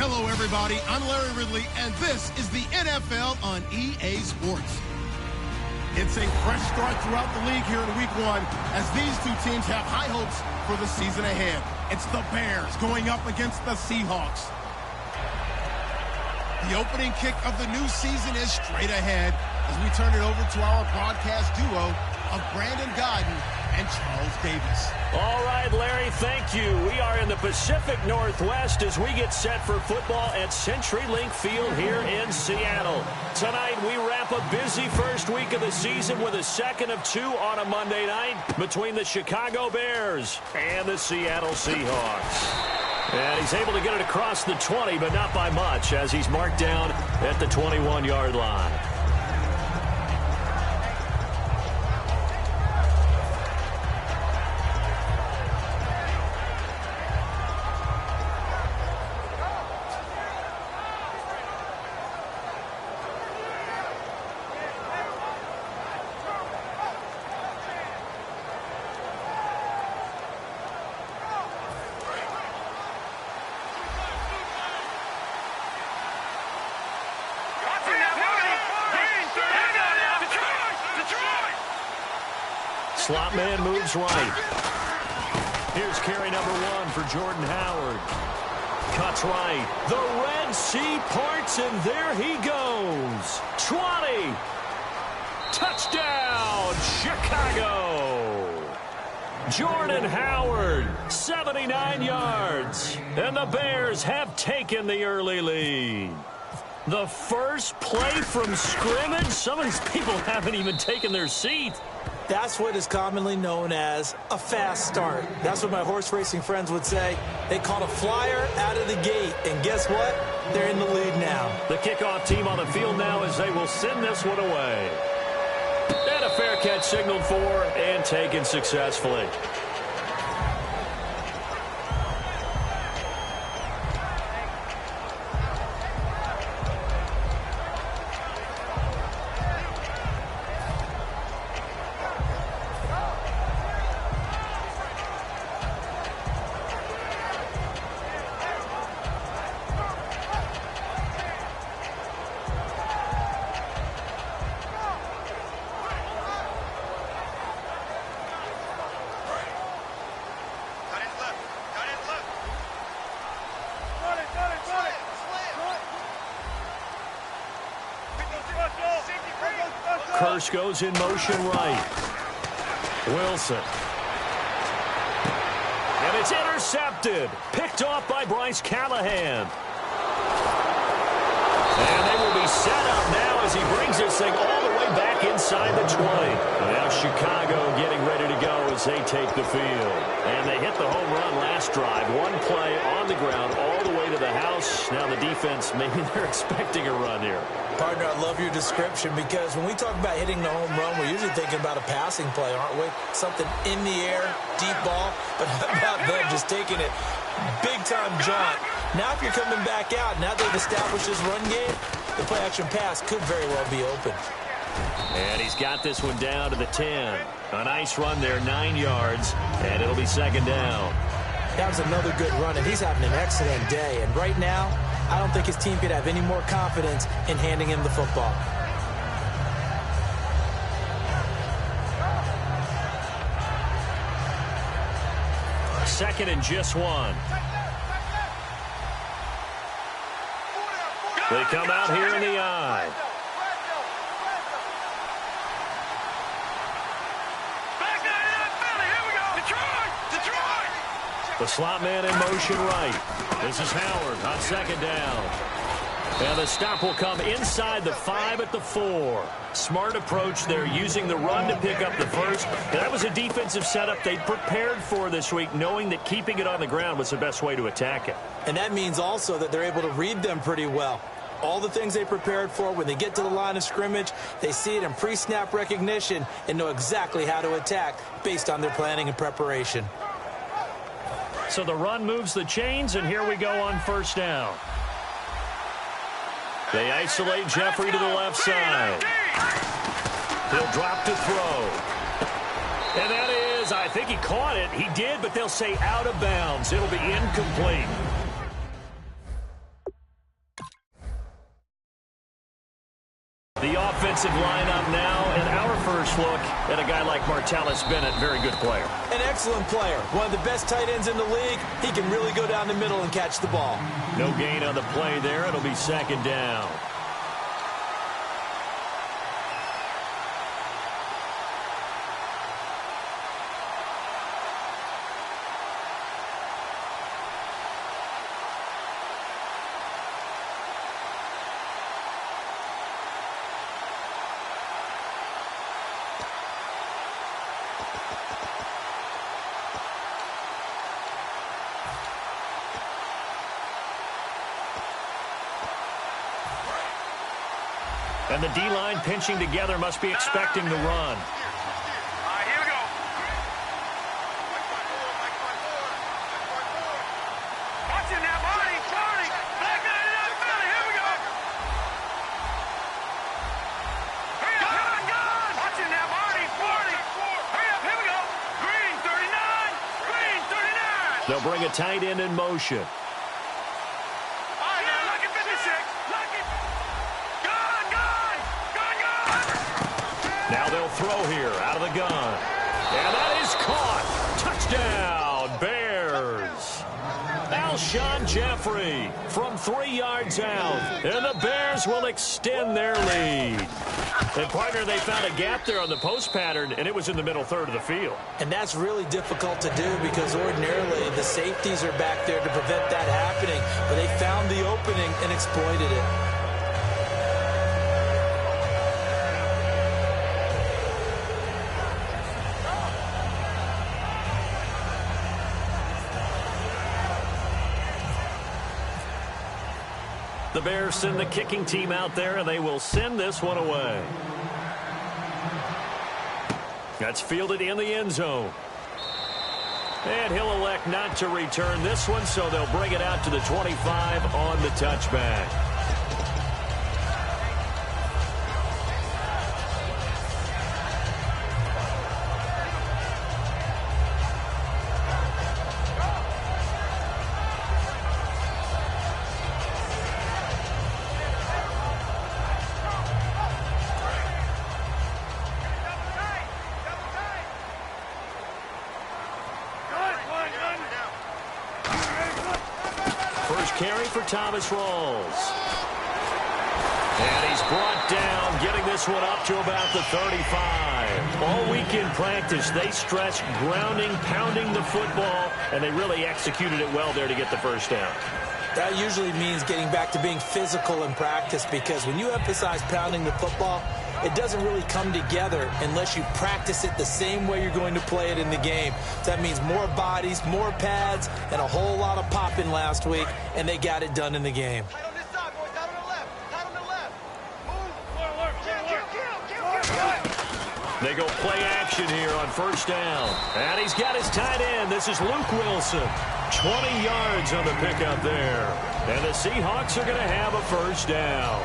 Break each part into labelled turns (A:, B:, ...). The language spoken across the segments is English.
A: Hello, everybody. I'm Larry Ridley, and this is the NFL on EA Sports. It's a fresh start throughout the league here in Week 1 as these two teams have high hopes for the season ahead. It's the Bears going up against the Seahawks. The opening kick of the new season is straight ahead as we turn it over to our broadcast duo of Brandon Godden and Charles Davis.
B: All right, Larry, thank you. We are in the Pacific Northwest as we get set for football at CenturyLink Field here in Seattle. Tonight, we wrap a busy first week of the season with a second of two on a Monday night between the Chicago Bears and the Seattle Seahawks. And he's able to get it across the 20, but not by much as he's marked down at the 21-yard line. Slot man moves right. Here's carry number 1 for Jordan Howard. Cuts right. The Red Sea parts, and there he goes. 20. Touchdown, Chicago. Jordan Howard, 79 yards. And the Bears have taken the early lead. The first play from scrimmage. Some of these people haven't even taken their seat.
C: That's what is commonly known as a fast start. That's what my horse racing friends would say. They caught a flyer out of the gate, and guess what? They're in the lead now.
B: The kickoff team on the field now as they will send this one away. And a fair catch signaled for and taken successfully. Curse goes in motion right. Wilson. And it's intercepted. Picked off by Bryce Callahan. And they will be set up now as he brings this thing all the way back inside the 20. Now Chicago getting ready to go as they take the field. And they hit the home run last drive. One play on the ground all the way to the house. Now the defense, maybe they're expecting a run here.
C: Partner, I love your description because when we talk about hitting the home run, we're usually thinking about a passing play, aren't we? Something in the air, deep ball. But how about them just taking it big-time jaunt? Now if you're coming back out, now they've established this run game, the play-action pass could very well be open.
B: And he's got this one down to the 10. A nice run there, 9 yards, and it'll be second down.
C: That was another good run, and he's having an excellent day. And right now, I don't think his team could have any more confidence in handing him the football.
B: Second and just 1. They come out here in the I. The slot man in motion right. This is Howard on second down. And the stop will come inside the 5 at the 4. Smart approach there, using the run to pick up the first. That was a defensive setup they prepared for this week, knowing that keeping it on the ground was the best way to attack it.
C: And that means also that they're able to read them pretty well. All the things they prepared for, when they get to the line of scrimmage, they see it in pre-snap recognition and know exactly how to attack based on their planning and preparation.
B: So the run moves the chains, and here we go on first down. They isolate Jeffrey to the left side. He'll drop to throw. And that is, I think he caught it. He did, but they'll say out of bounds. It'll be incomplete. defensive lineup now, and our first look at a guy like Martellus Bennett, very good player.
C: An excellent player. One of the best tight ends in the league. He can really go down the middle and catch the ball.
B: No gain on the play there. It'll be second down. And the D-line pinching together must be expecting the run.
D: All right, here we go. Watching that body, Charlie. Black man in that belly. Here we go. Hurry up, gun. Watching that body, 40. Hurry up, here we go. Green, 39. Green, 39.
B: They'll bring a tight end in motion. Now they'll throw here out of the gun. And that is caught. Touchdown, Bears. Alshon Jeffrey from 3 yards out. And the Bears will extend their lead. And, partner, they found a gap there on the post pattern, and it was in the middle third of the field.
C: And that's really difficult to do because ordinarily the safeties are back there to prevent that happening. But they found the opening and exploited it.
B: The Bears send the kicking team out there, and they will send this one away. That's fielded in the end zone. And he'll elect not to return this one, so they'll bring it out to the 25 on the touchback. Carry for Thomas Rawls. And he's brought down, getting this one up to about the 35. All week in practice, they stressed grounding, pounding the football, and they really executed it well there to get the first down.
C: That usually means getting back to being physical in practice because when you emphasize pounding the football, it doesn't really come together unless you practice it the same way you're going to play it in the game. So that means more bodies, more pads, and a whole lot of popping last week, and they got it done in the game.
D: Tight on this side, boys. Tight on the left. Tight on the left. Move.
B: They go play action here on first down. And he's got his tight end. This is Luke Wilson. 20 yards on the pickup there. And the Seahawks are going to have a first down.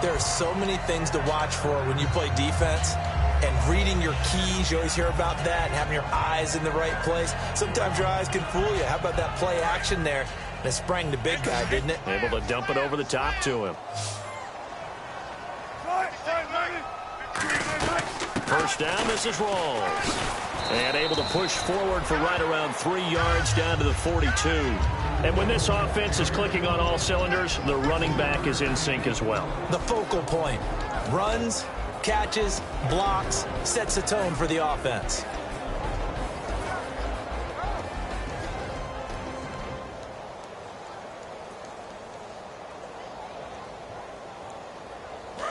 C: There are so many things to watch for when you play defense. And reading your keys, you always hear about that, and having your eyes in the right place. Sometimes your eyes can fool you. How about that play action there? And it sprang the big guy, didn't it?
B: Able to dump it over the top to him. First down, this is Rawls. And able to push forward for right around 3 yards down to the 42. And when this offense is clicking on all cylinders, the running back is in sync as well.
C: The focal point. Runs, catches, blocks, sets the tone for the offense.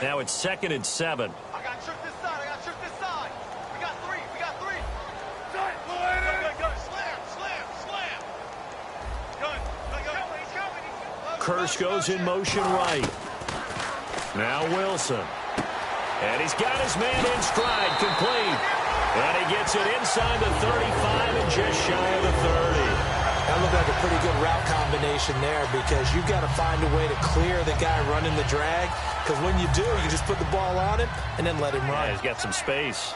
B: Now it's 2nd and 7.
D: I got trick this side. I got trick this side. We got three. We got three. Gun. Slam. Gun. He's coming.
B: Kirsch goes in motion right. Now Wilson. And he's got his man in stride, complete. And he gets it inside the 35 and just shy of the 30.
C: That looked like a pretty good route combination there because you've got to find a way to clear the guy running the drag. Because when you do, you just put the ball on him and then let him run.
B: Yeah, he's got some space.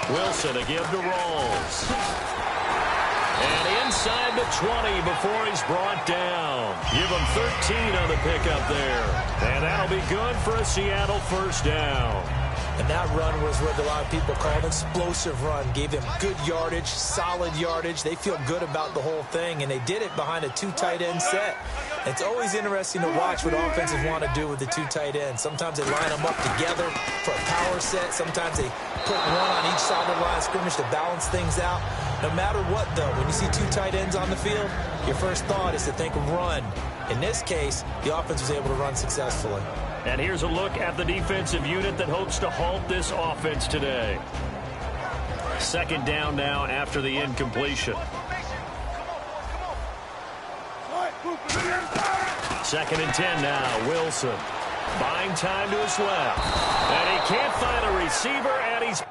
B: Wilson to give to Rawls. And inside the 20 before he's brought down. Give him 13 on the pickup there. And that'll be good for a Seattle first down.
C: And that run was what a lot of people call an explosive run. Gave them good yardage, solid yardage. They feel good about the whole thing, and they did it behind a two tight end set. It's always interesting to watch what offenses want to do with the two tight ends. Sometimes they line them up together for a power set. Sometimes they put one on each side of the line of scrimmage to balance things out. No matter what, though, when you see two tight ends on the field, your first thought is to think of run. In this case, the offense was able to run successfully.
B: And here's a look at the defensive unit that hopes to halt this offense today. Second down now after the incompletion. Second and 10 now, Wilson. Buying time to his left. And he can't find a receiver, and he's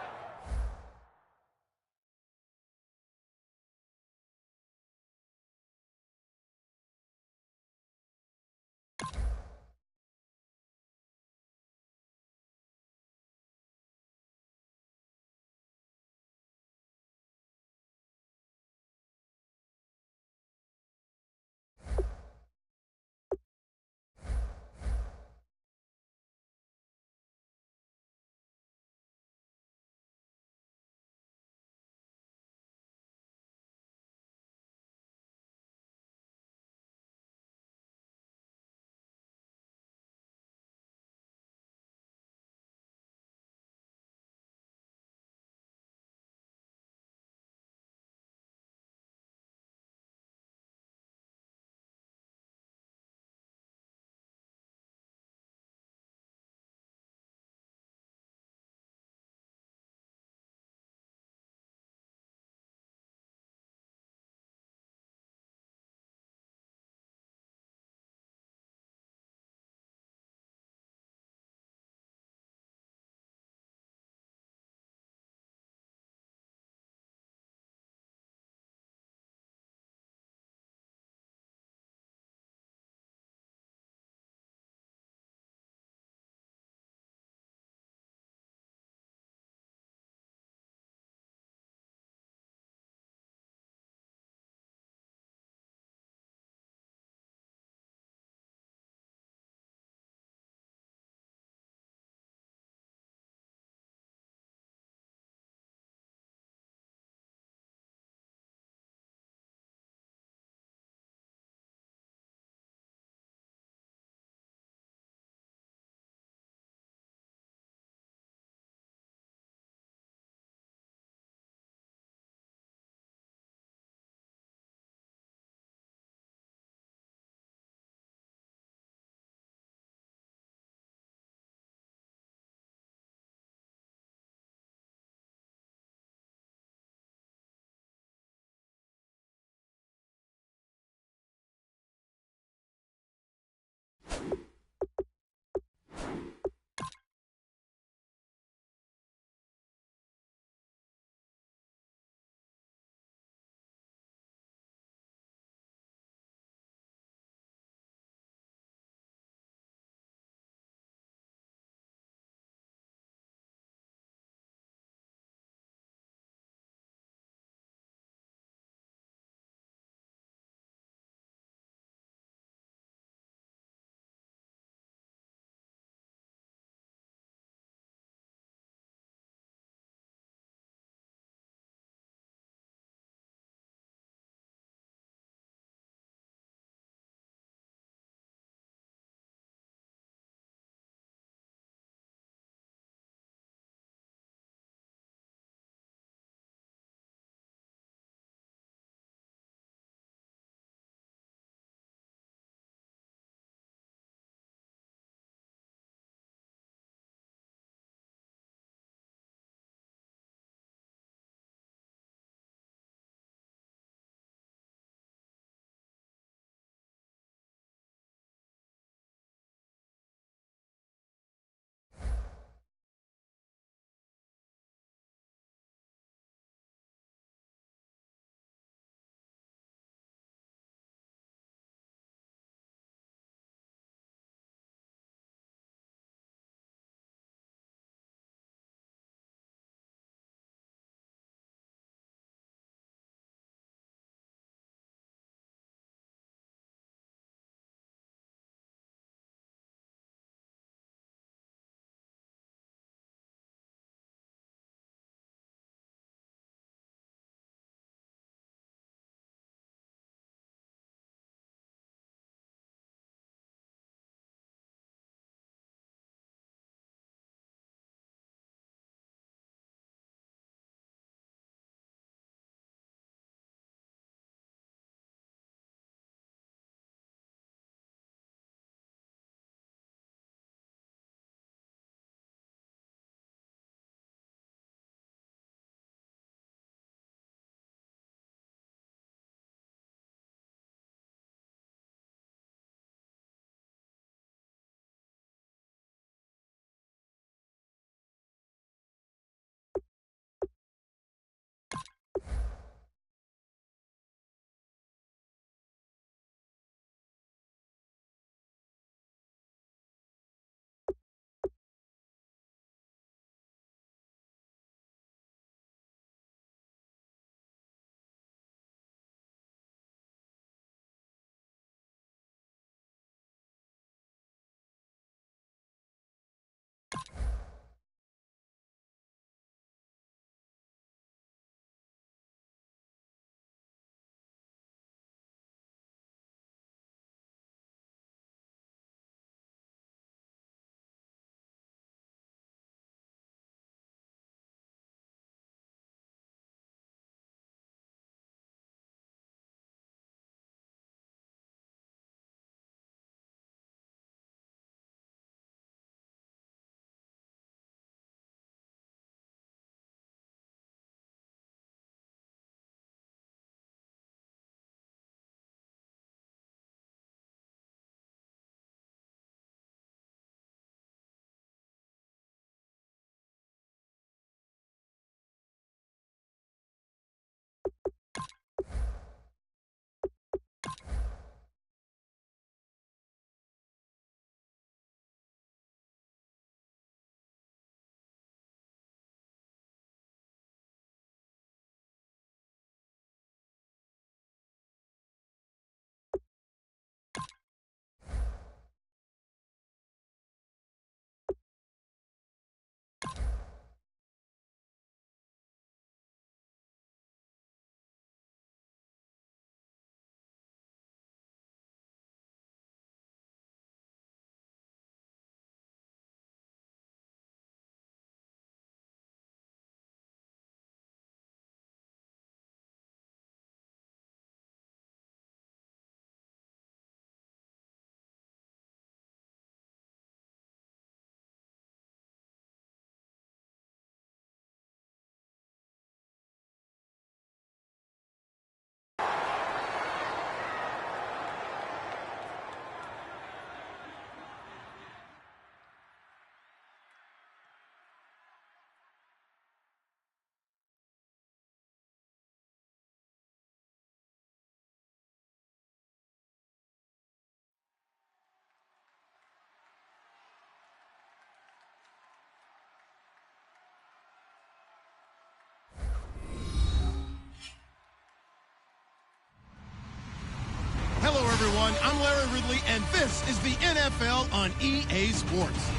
A: everyone. I'm Larry Ridley, and this is the NFL on EA Sports.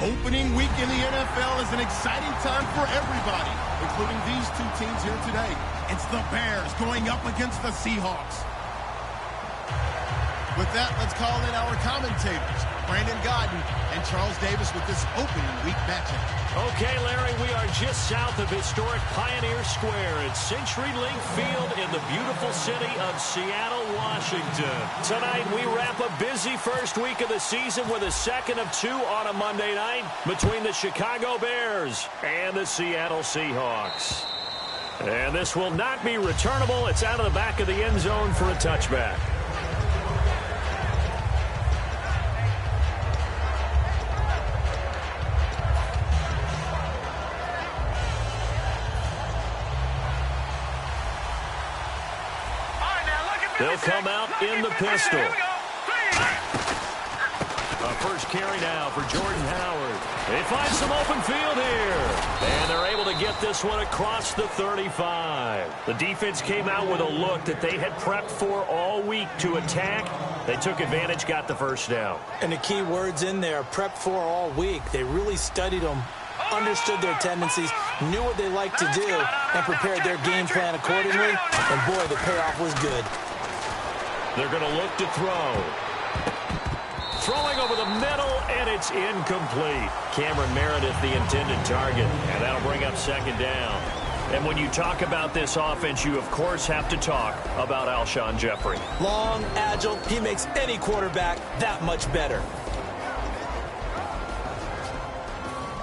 A: Opening week in the NFL is an exciting time for everybody, including these two teams here today. It's the Bears going up against the Seahawks. With that, let's call in our commentators, Brandon Godden and Charles Davis, with this opening week matchup.
B: Okay, Larry, we are just south of historic Pioneer Square at CenturyLink Field in the beautiful city of Seattle, Washington. Tonight, we wrap a busy first week of the season with a second of two on a Monday night between the Chicago Bears and the Seattle Seahawks. And this will not be returnable. It's out of the back of the end zone for a touchback. They'll come out in the pistol. A first carry now for Jordan Howard. They find some open field here. And they're able to get this one across the 35. The defense came out with a look that they had prepped for all week to attack. They took advantage, got the first down.
C: And the key words in there, prepped for all week. They really studied them, understood their tendencies, knew what they liked to do, and prepared their game plan accordingly. And boy, the payoff was good.
B: They're going to look to throw. Throwing over the middle, and it's incomplete. Cameron Meredith, the intended target, and that'll bring up second down. And when you talk about this offense, you, of course, have to talk about Alshon Jeffrey.
C: Long, agile, he makes any quarterback that much better.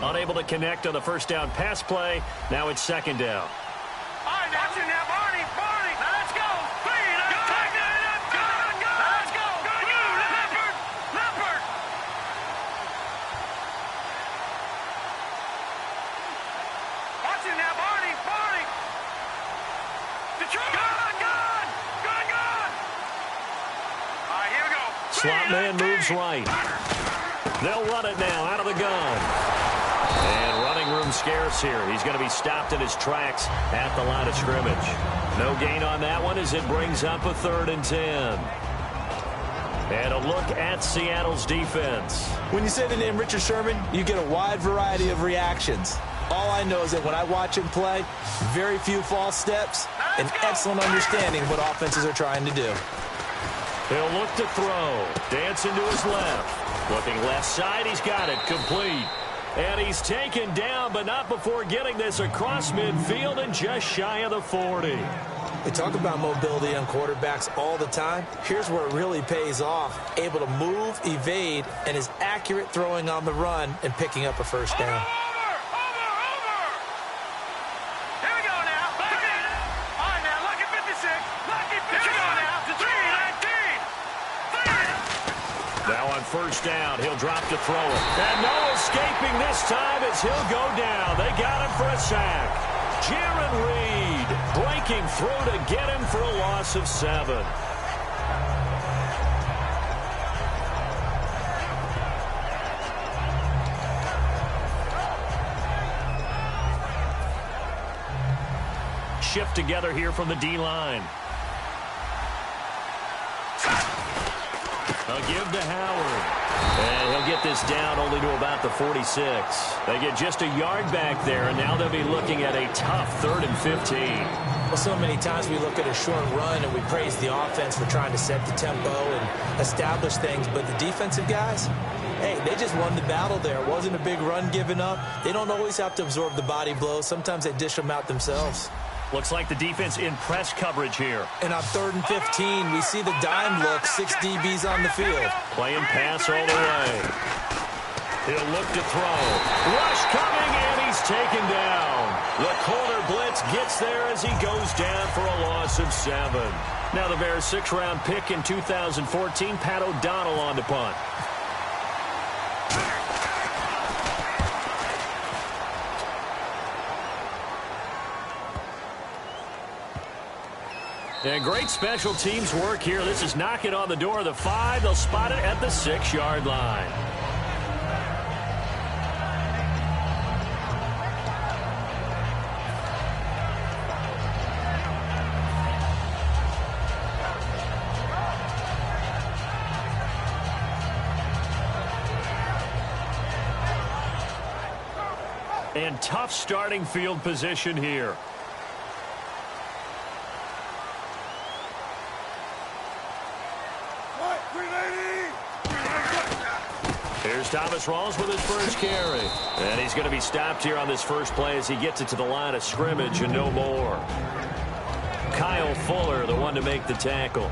B: Unable to connect on the first down pass play. Now it's second down.
D: All right, now, watch it now, Barney. Now let's go. Let's go. Leopard. Watch it now, Barney. Detroit. Good. All right, here we go.
B: Slot man moves right. They'll run it now out of the gun. And running room scarce here. He's going to be stopped in his tracks at the line of scrimmage. No gain on that one as it brings up a 3rd and 10. And a look at Seattle's defense.
C: When you say the name Richard Sherman, you get a wide variety of reactions. All I know is that when I watch him play, very few false steps, an excellent understanding of what offenses are trying to do.
B: He'll look to throw. Dancing to his left. Looking left side, he's got it. Complete. And he's taken down, but not before getting this across midfield and just shy of the 40.
C: They talk about mobility on quarterbacks all the time. Here's where it really pays off. Able to move, evade, and is accurate throwing on the run and picking up a first down.
D: Over. Here we go now. Look at it. All right, now, look at 56. Here we go now. To 3.
B: Now on first down, he'll drop to throw it. And no escaping this time as he'll go down. They got him for a sack. Jaron Reed breaking through to get him for a loss of 7. Shift together here from the D-line. They'll give to Howard. And he'll get this down only to about the 46. They get just a yard back there, and now they'll be looking at a tough 3rd and 15.
C: Well, so many times we look at a short run and we praise the offense for trying to set the tempo and establish things, but the defensive guys, hey, they just won the battle there. It wasn't a big run given up. They don't always have to absorb the body blows. Sometimes they dish them out themselves.
B: Looks like the defense in press coverage here.
C: And on 3rd and 15, we see the dime look, 6 DBs on the field.
B: Playing pass all the way. He'll look to throw. Rush coming, and he's taken down. The corner blitz gets there as he goes down for a loss of 7. Now the Bears' 6th-round pick in 2014, Pat O'Donnell on to punt. And great special teams work here. This is knocking on the door of the 5. They'll spot it at the 6-yard line. And tough starting field position here. Here's Thomas Rawls with his first carry. And he's going to be stopped here on this first play as he gets it to the line of scrimmage and no more. Kyle Fuller, the one to make the tackle.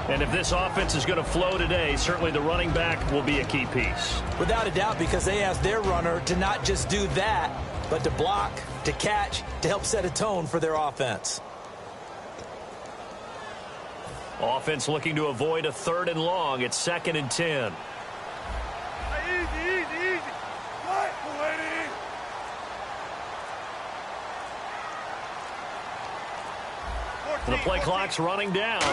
B: And if this offense is going to flow today, certainly the running back will be a key piece.
C: Without a doubt, because they asked their runner to not just do that, but to block, to catch, to help set a tone for their offense.
B: Offense looking to avoid a 3rd and long. It's 2nd and 10.
D: Easy. Right, lady.
B: The play clock's running down.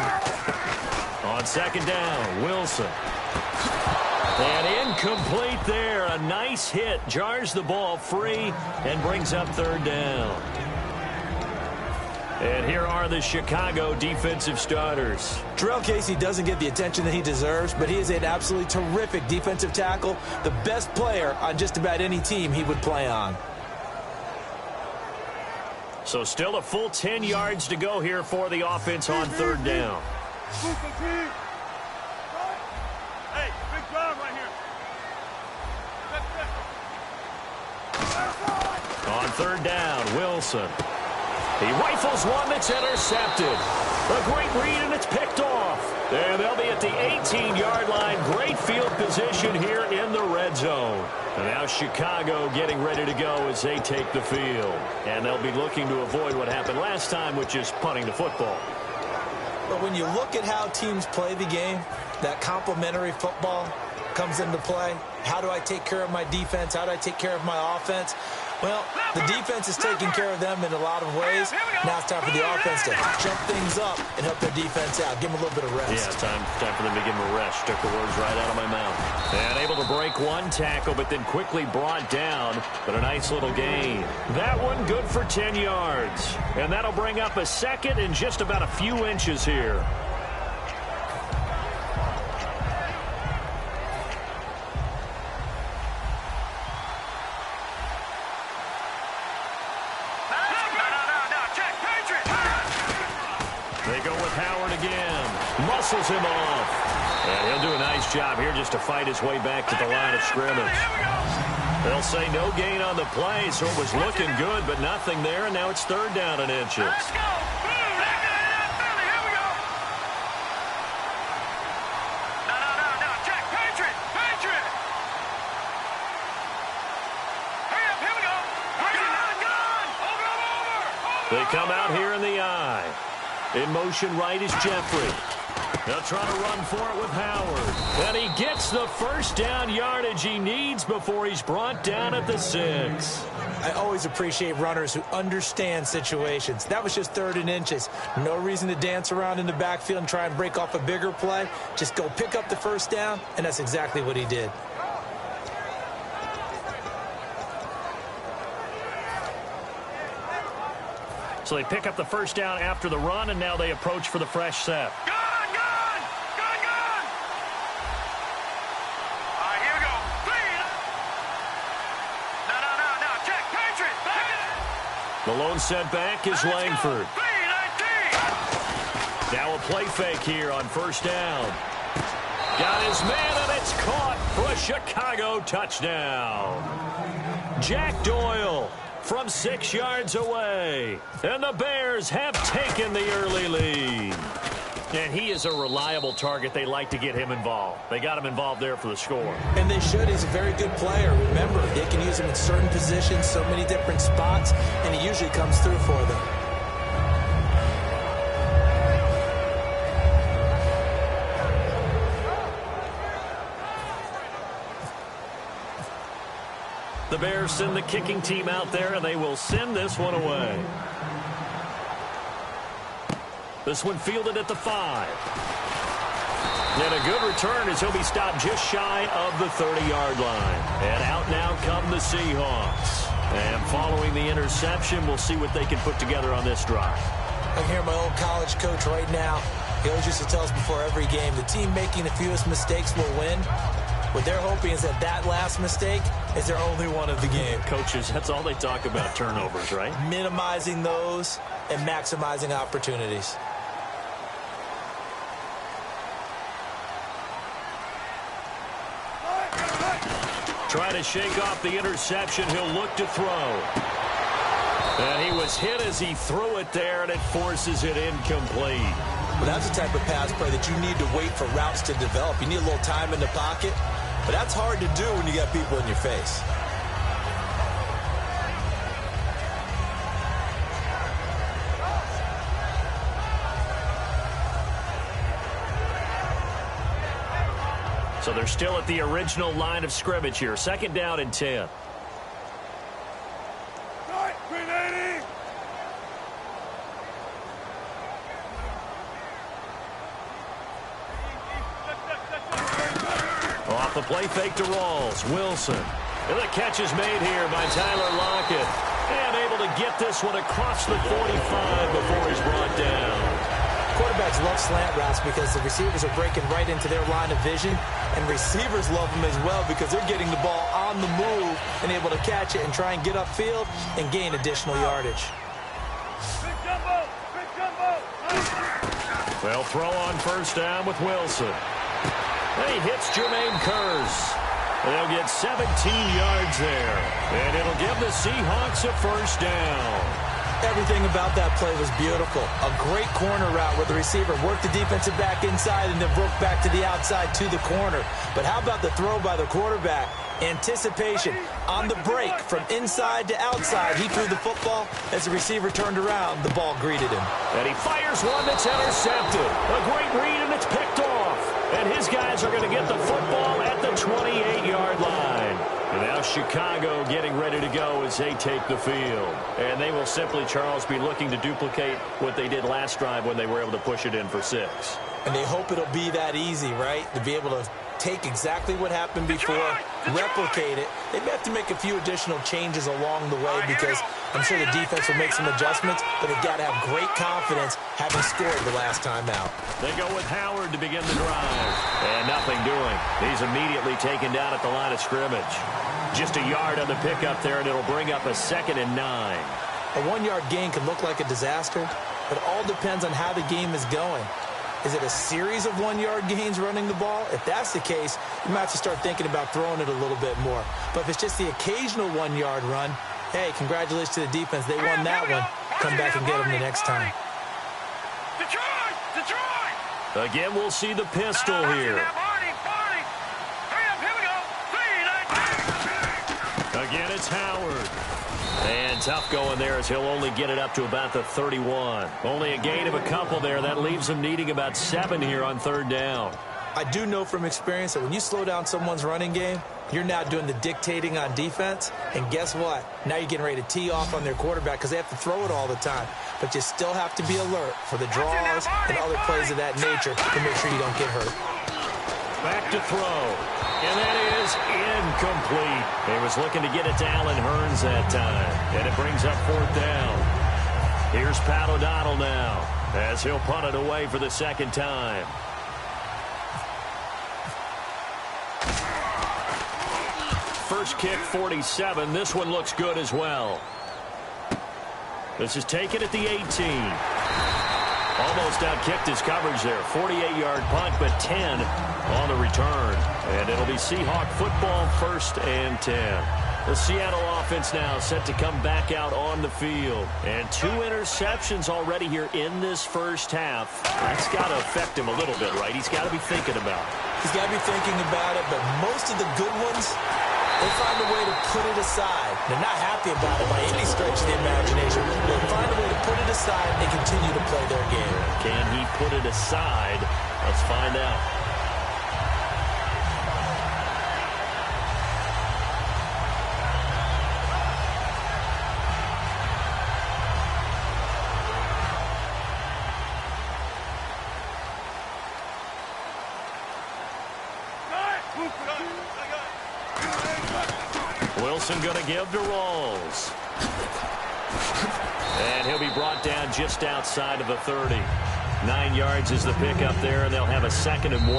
B: On 2nd down, Wilson. And incomplete there. A nice hit. Jars the ball free and brings up 3rd down. And here are the Chicago defensive starters.
C: Terrell Casey doesn't get the attention that he deserves, but he is an absolutely terrific defensive tackle, the best player on just about any team he would play on.
B: So still a full 10 yards to go here for the offense on 3rd down.
D: Hey, big drive right here.
B: On 3rd down, Wilson. He rifles one that's intercepted. A great read, and it's picked off. And they'll be at the 18-yard line. Great field position here in the red zone. And now Chicago getting ready to go as they take the field. And they'll be looking to avoid what happened last time, which is punting the football.
C: But when you look at how teams play the game, that complementary football comes into play. How do I take care of my defense? How do I take care of my offense? Well, the defense is taking care of them in a lot of ways. Now it's time for the offense to jump things up and help their defense out. Give them a little bit of rest.
B: Yeah, time for them to give them a rest. Took the words right out of my mouth. And able to break one tackle, but then quickly brought down. But a nice little gain. That one good for 10 yards. And that'll bring up a 2nd and just about a few inches here. They go with Howard again. Muscles him off. And he'll do a nice job here just to fight his way back to the line of scrimmage. They'll say no gain on the play, so it was looking good, but nothing there, and now it's 3rd down and inches.
D: Let's go. Here we go. No. Check. Patriot. Hurry up. Here we go. Gun. Over.
B: They come out here in the eye. In motion right is Jeffrey. They'll try to run for it with Howard. And he gets the first down yardage he needs before he's brought down at the 6.
C: I always appreciate runners who understand situations. That was just 3rd and inches. No reason to dance around in the backfield and try and break off a bigger play. Just go pick up the first down, and that's exactly what he did.
B: So they pick up the first down after the run, and now they approach for the fresh set.
D: Gun. All right, here we go. No. Check. Patriot.
B: The lone setback is Langford. Now a play fake here on 1st down. Got his man, and it's caught for a Chicago touchdown. Jack Doyle from 6 yards away. And the Bears have taken the early lead. And he is a reliable target. They like to get him involved. They got him involved there for the score.
C: And they should. He's a very good player. Remember, they can use him in certain positions, so many different spots, and he usually comes through for them.
B: The Bears send the kicking team out there, and they will send this one away. This one fielded at the 5. And a good return as he'll be stopped just shy of the 30-yard line. And out now come the Seahawks. And following the interception, we'll see what they can put together on this drive.
C: I hear my old college coach right now. He always used to tell us before every game, the team making the fewest mistakes will win. What they're hoping is that that last mistake is their only one of the game.
B: Coaches, that's all they talk about, turnovers, right?
C: Minimizing those and maximizing opportunities.
B: Try to shake off the interception. He'll look to throw. And he was hit as he threw it there, and it forces it incomplete.
C: Well, that's the type of pass play that you need to wait for routes to develop. You need a little time in the pocket, but that's hard to do when you got people in your face.
B: So they're still at the original line of scrimmage here. 2nd down and 10. Off the play fake to Rawls. Wilson. And the catch is made here by Tyler Lockett. And able to get this one across the 45 before he's brought down.
C: Quarterbacks love slant routes because the receivers are breaking right into their line of vision, and receivers love them as well because they're getting the ball on the move and able to catch it and try and get upfield and gain additional yardage.
B: They'll throw on 1st down with Wilson. And he hits Jermaine Kearse. They'll get 17 yards there, and it'll give the Seahawks a 1st down.
C: Everything about that play was beautiful. A great corner route where the receiver worked the defensive back inside and then broke back to the outside to the corner. But how about the throw by the quarterback? Anticipation on the break from inside to outside. He threw the football. As the receiver turned around, the ball greeted him.
B: And he fires one that's intercepted. A great read, and it's picked off. And his guys are going to get the football at the 28-yard line. And now Chicago getting ready to go as they take the field. And they will simply, Charles, be looking to duplicate what they did last drive when they were able to push it in for 6.
C: And they hope it'll be that easy, right? To be able to take exactly what happened before, replicate it. They may have to make a few additional changes along the way because I'm sure the defense will make some adjustments, but they've got to have great confidence having scored the last time out.
B: They go with Howard to begin the drive. And nothing doing. He's immediately taken down at the line of scrimmage. Just a yard on the pickup there, and it'll bring up a 2nd and 9.
C: A 1-yard gain can look like a disaster, but it all depends on how the game is going. Is it a series of 1-yard gains running the ball? If that's the case, you might have to start thinking about throwing it a little bit more. But if it's just the occasional 1-yard run, hey, congratulations to the defense. They won that one. Come back and get them the next time.
B: Again, we'll see the pistol here. Again, it's Howard. And tough going there as he'll only get it up to about the 31. Only a gain of a couple there. That leaves him needing about 7 here on 3rd down.
C: I do know from experience that when you slow down someone's running game, you're now doing the dictating on defense. And guess what? Now you're getting ready to tee off on their quarterback because they have to throw it all the time. But you still have to be alert for the draws and other plays of that nature to make sure you don't get hurt.
B: Back to throw. And that is incomplete. He was looking to get it to Allen Hurns that time. And it brings up 4th down. Here's Pat O'Donnell now as he'll punt it away for the 2nd time. First kick, 47. This one looks good as well. This is taken at the 18. Almost outkicked his coverage there. 48-yard punt, but 10 on the return. And it'll be Seahawk football, 1st and 10. The Seattle offense now set to come back out on the field. And 2 interceptions already here in this first half. That's got to affect him a little bit, right? He's got to be thinking about it.
C: He's got to be thinking about it, but most of the good ones, they find a way to put it aside. They're not happy about it by any stretch of the imagination. They'll find a way to put it aside and continue to play their game.
B: Can he put it aside? Let's find out. Wilson going to give to Rawls. And he'll be brought down just outside of the 30. 9 yards is the pickup there, and they'll have a 2nd and 1.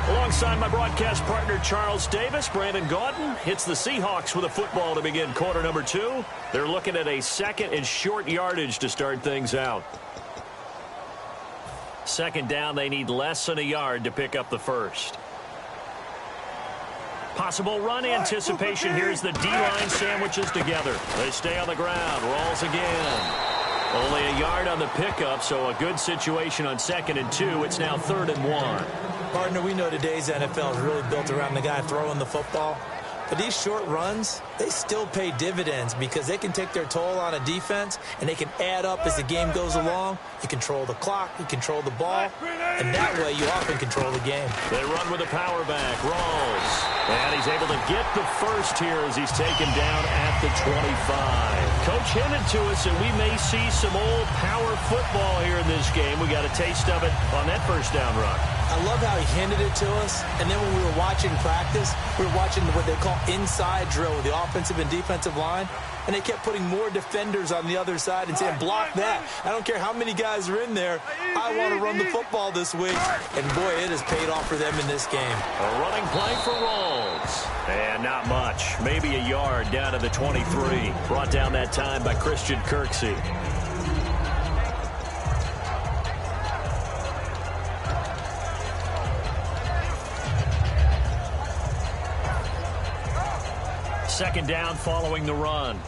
B: Alongside my broadcast partner, Charles Davis, Brandon Gaudin hits the Seahawks with a football to begin quarter number 2. They're looking at a second and short yardage to start things out. Second down, they need less than a yard to pick up the first. Possible run anticipation here as the D-line sandwiches together. They stay on the ground. Rolls again. Only a yard on the pickup, so a good situation on 2nd and 2. It's now 3rd and 1.
C: Partner, we know today's NFL is really built around the guy throwing the football. But these short runs, they still pay dividends because they can take their toll on a defense and they can add up as the game goes along. You control the clock, you control the ball, and that way you often control the game.
B: They run with a power back. Rolls. And he's able to get the first here as he's taken down at the 25. Coach hinted to us that we may see some old power football here in this game. We got a taste of it on that first down run.
C: I love how he hinted it to us, and then when we were watching practice, we were watching what they call inside drill with the offensive and defensive line, and they kept putting more defenders on the other side and saying, block that. I don't care how many guys are in there. I want to run the football this week. And, boy, it has paid off for them in this game.
B: A running play for Rolls. And not much. Maybe a yard down to the 23. Brought down that time by Christian Kirksey. Second down following the run.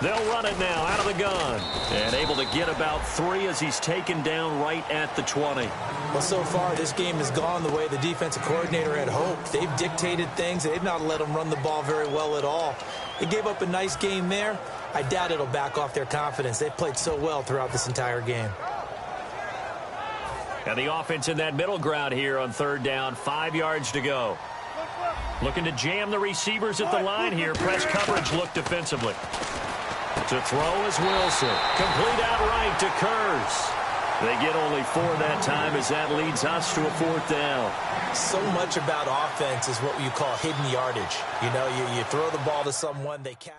B: They'll run it now out of the gun. And able to get about 3 as he's taken down right at the 20.
C: Well, so far, this game has gone the way the defensive coordinator had hoped. They've dictated things. They've not let them run the ball very well at all. They gave up a nice game there. I doubt it'll back off their confidence. They've played so well throughout this entire game.
B: And the offense in that middle ground here on 3rd down. 5 yards to go. Looking to jam the receivers at the line here. Press coverage look defensively. To throw is Wilson. Complete outright to Kurz. They get only 4 that time as that leads us to a 4th down.
C: So much about offense is what you call hidden yardage. You know, you throw the ball to someone, they catch.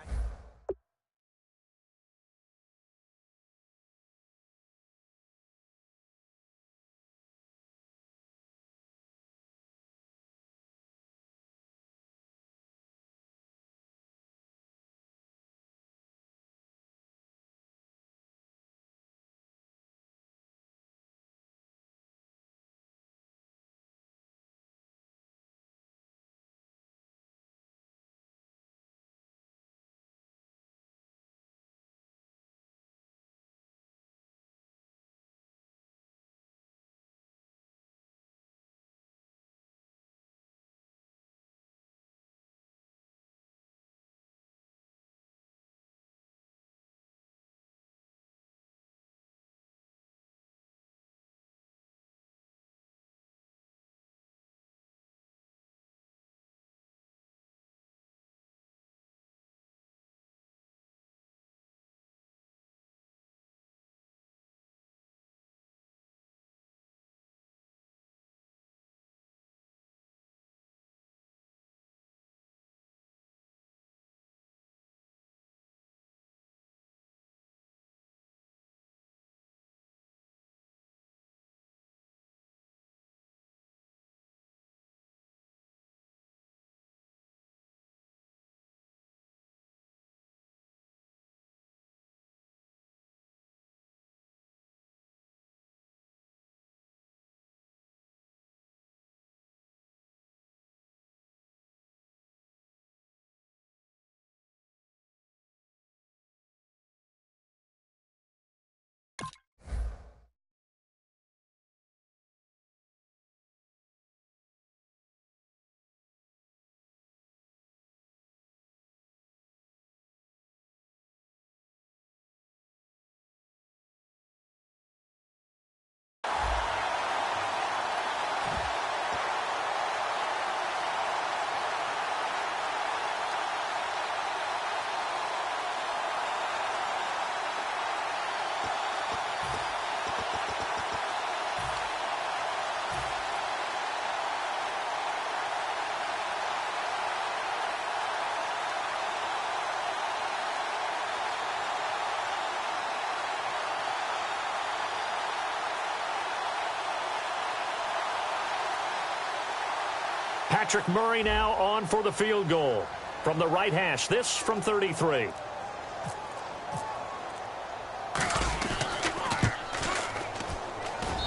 B: Patrick Murray now on for the field goal. From the right hash, this from 33.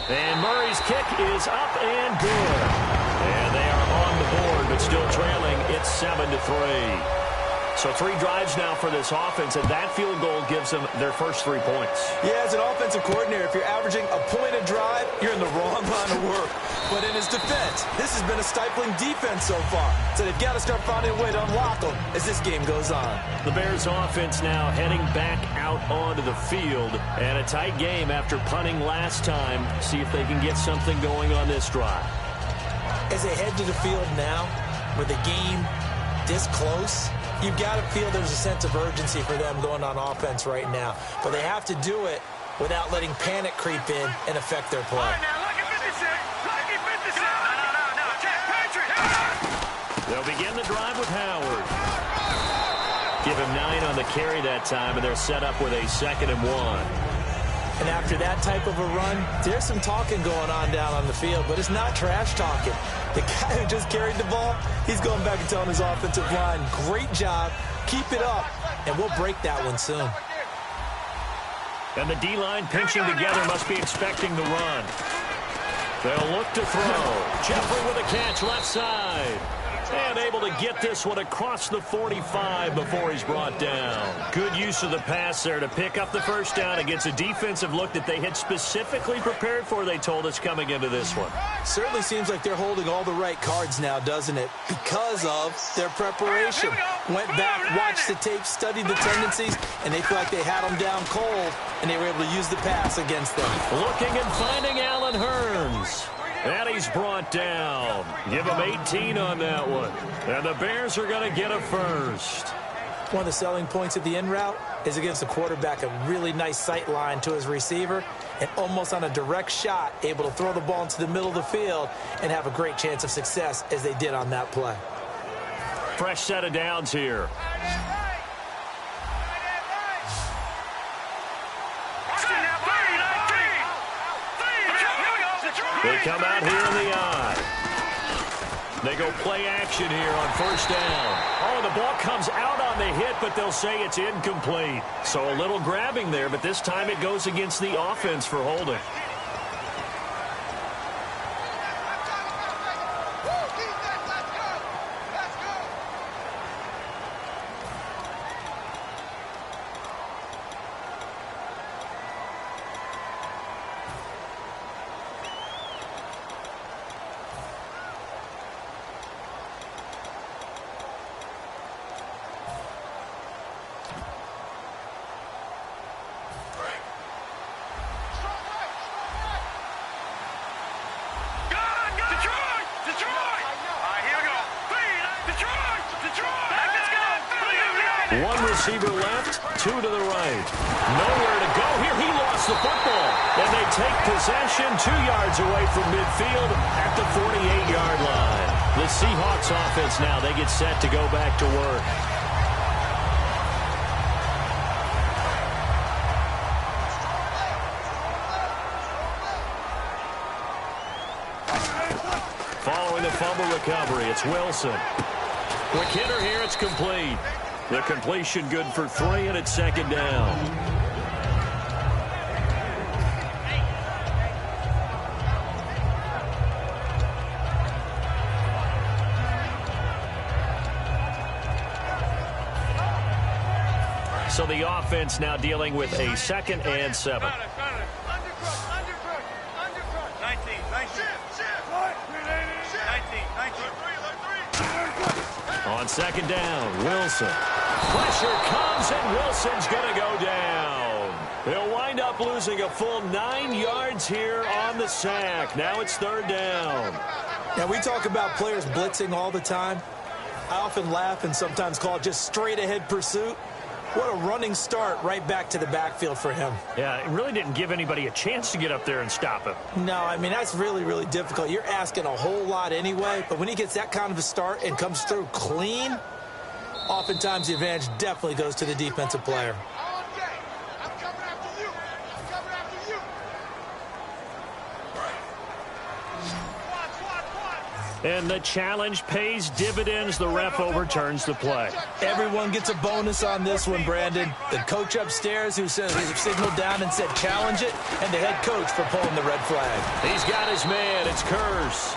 B: And Murray's kick is up and good. And they are on the board, but still trailing. It's 7-3. So 3 drives now for this offense, and that field goal gives them their first 3 points.
C: Yeah, as an offensive coordinator, if you're averaging a point a drive, you're in the wrong line of work. But in his defense, this has been a stifling defense so far. So they've got to start finding a way to unlock them as this game goes on.
B: The Bears offense now heading back out onto the field. And a tight game after punting last time. See if they can get something going on this drive.
C: As they head to the field now, with the game this close, you've got to feel there's a sense of urgency for them going on offense right now. But they have to do it without letting panic creep in and affect their play.
B: They'll begin the drive with Howard. Give him 9 on the carry that time, and they're set up with a 2nd and 1.
C: And after that type of a run, there's some talking going on down on the field, but it's not trash talking. The guy who just carried the ball, he's going back and telling his offensive line, great job, keep it up, and we'll break that one soon.
B: And the D-line pinching together must be expecting the run. They'll look to throw. Jeffrey with a catch left side. And able to get this one across the 45 before he's brought down. Good use of the pass there to pick up the first down against a defensive look that they had specifically prepared for, they told us, coming into this one.
C: Certainly seems like they're holding all the right cards now, doesn't it? Because of their preparation. Went back, watched the tape, studied the tendencies, and they feel like they had them down cold, and they were able to use the pass against them.
B: Looking and finding Allen Hurns. And he's brought down. Give him 18 on that one. And the Bears are going to get a first.
C: One of the selling points of the in route is against the quarterback, a really nice sight line to his receiver, and almost on a direct shot, able to throw the ball into the middle of the field and have a great chance of success as they did on that play.
B: Fresh set of downs here. They come out here in the eye. They go play action here on first down. Oh, the ball comes out on the hit, but they'll say it's incomplete. So a little grabbing there, but this time it goes against the offense for holding. One receiver left, 2 to the right. Nowhere to go here. He lost the football. And they take possession 2 yards away from midfield at the 48-yard line. The Seahawks offense now, they get set to go back to work. Following the fumble recovery, it's Wilson. Quick hitter here, it's complete. The completion good for 3, and it's 2nd down. So the offense now dealing with a 2nd and 7. On 2nd down, Wilson. Pressure comes, and Wilson's going to go down. He'll wind up losing a full 9 yards here on the sack. Now it's 3rd down.
C: Now, we talk about players blitzing all the time. I often laugh and sometimes call it just straight-ahead pursuit. What a running start right back to the backfield for him.
B: Yeah, it really didn't give anybody a chance to get up there and stop him.
C: No, I mean, that's really, really difficult. You're asking a whole lot anyway, but when he gets that kind of a start and comes through clean, oftentimes the advantage definitely goes to the defensive player.
B: And the challenge pays dividends. The ref overturns the play.
C: Everyone gets a bonus on this one, Brandon. The coach upstairs who signaled down and said challenge it, and the head coach for pulling the red flag.
B: He's got his man. It's Kurz.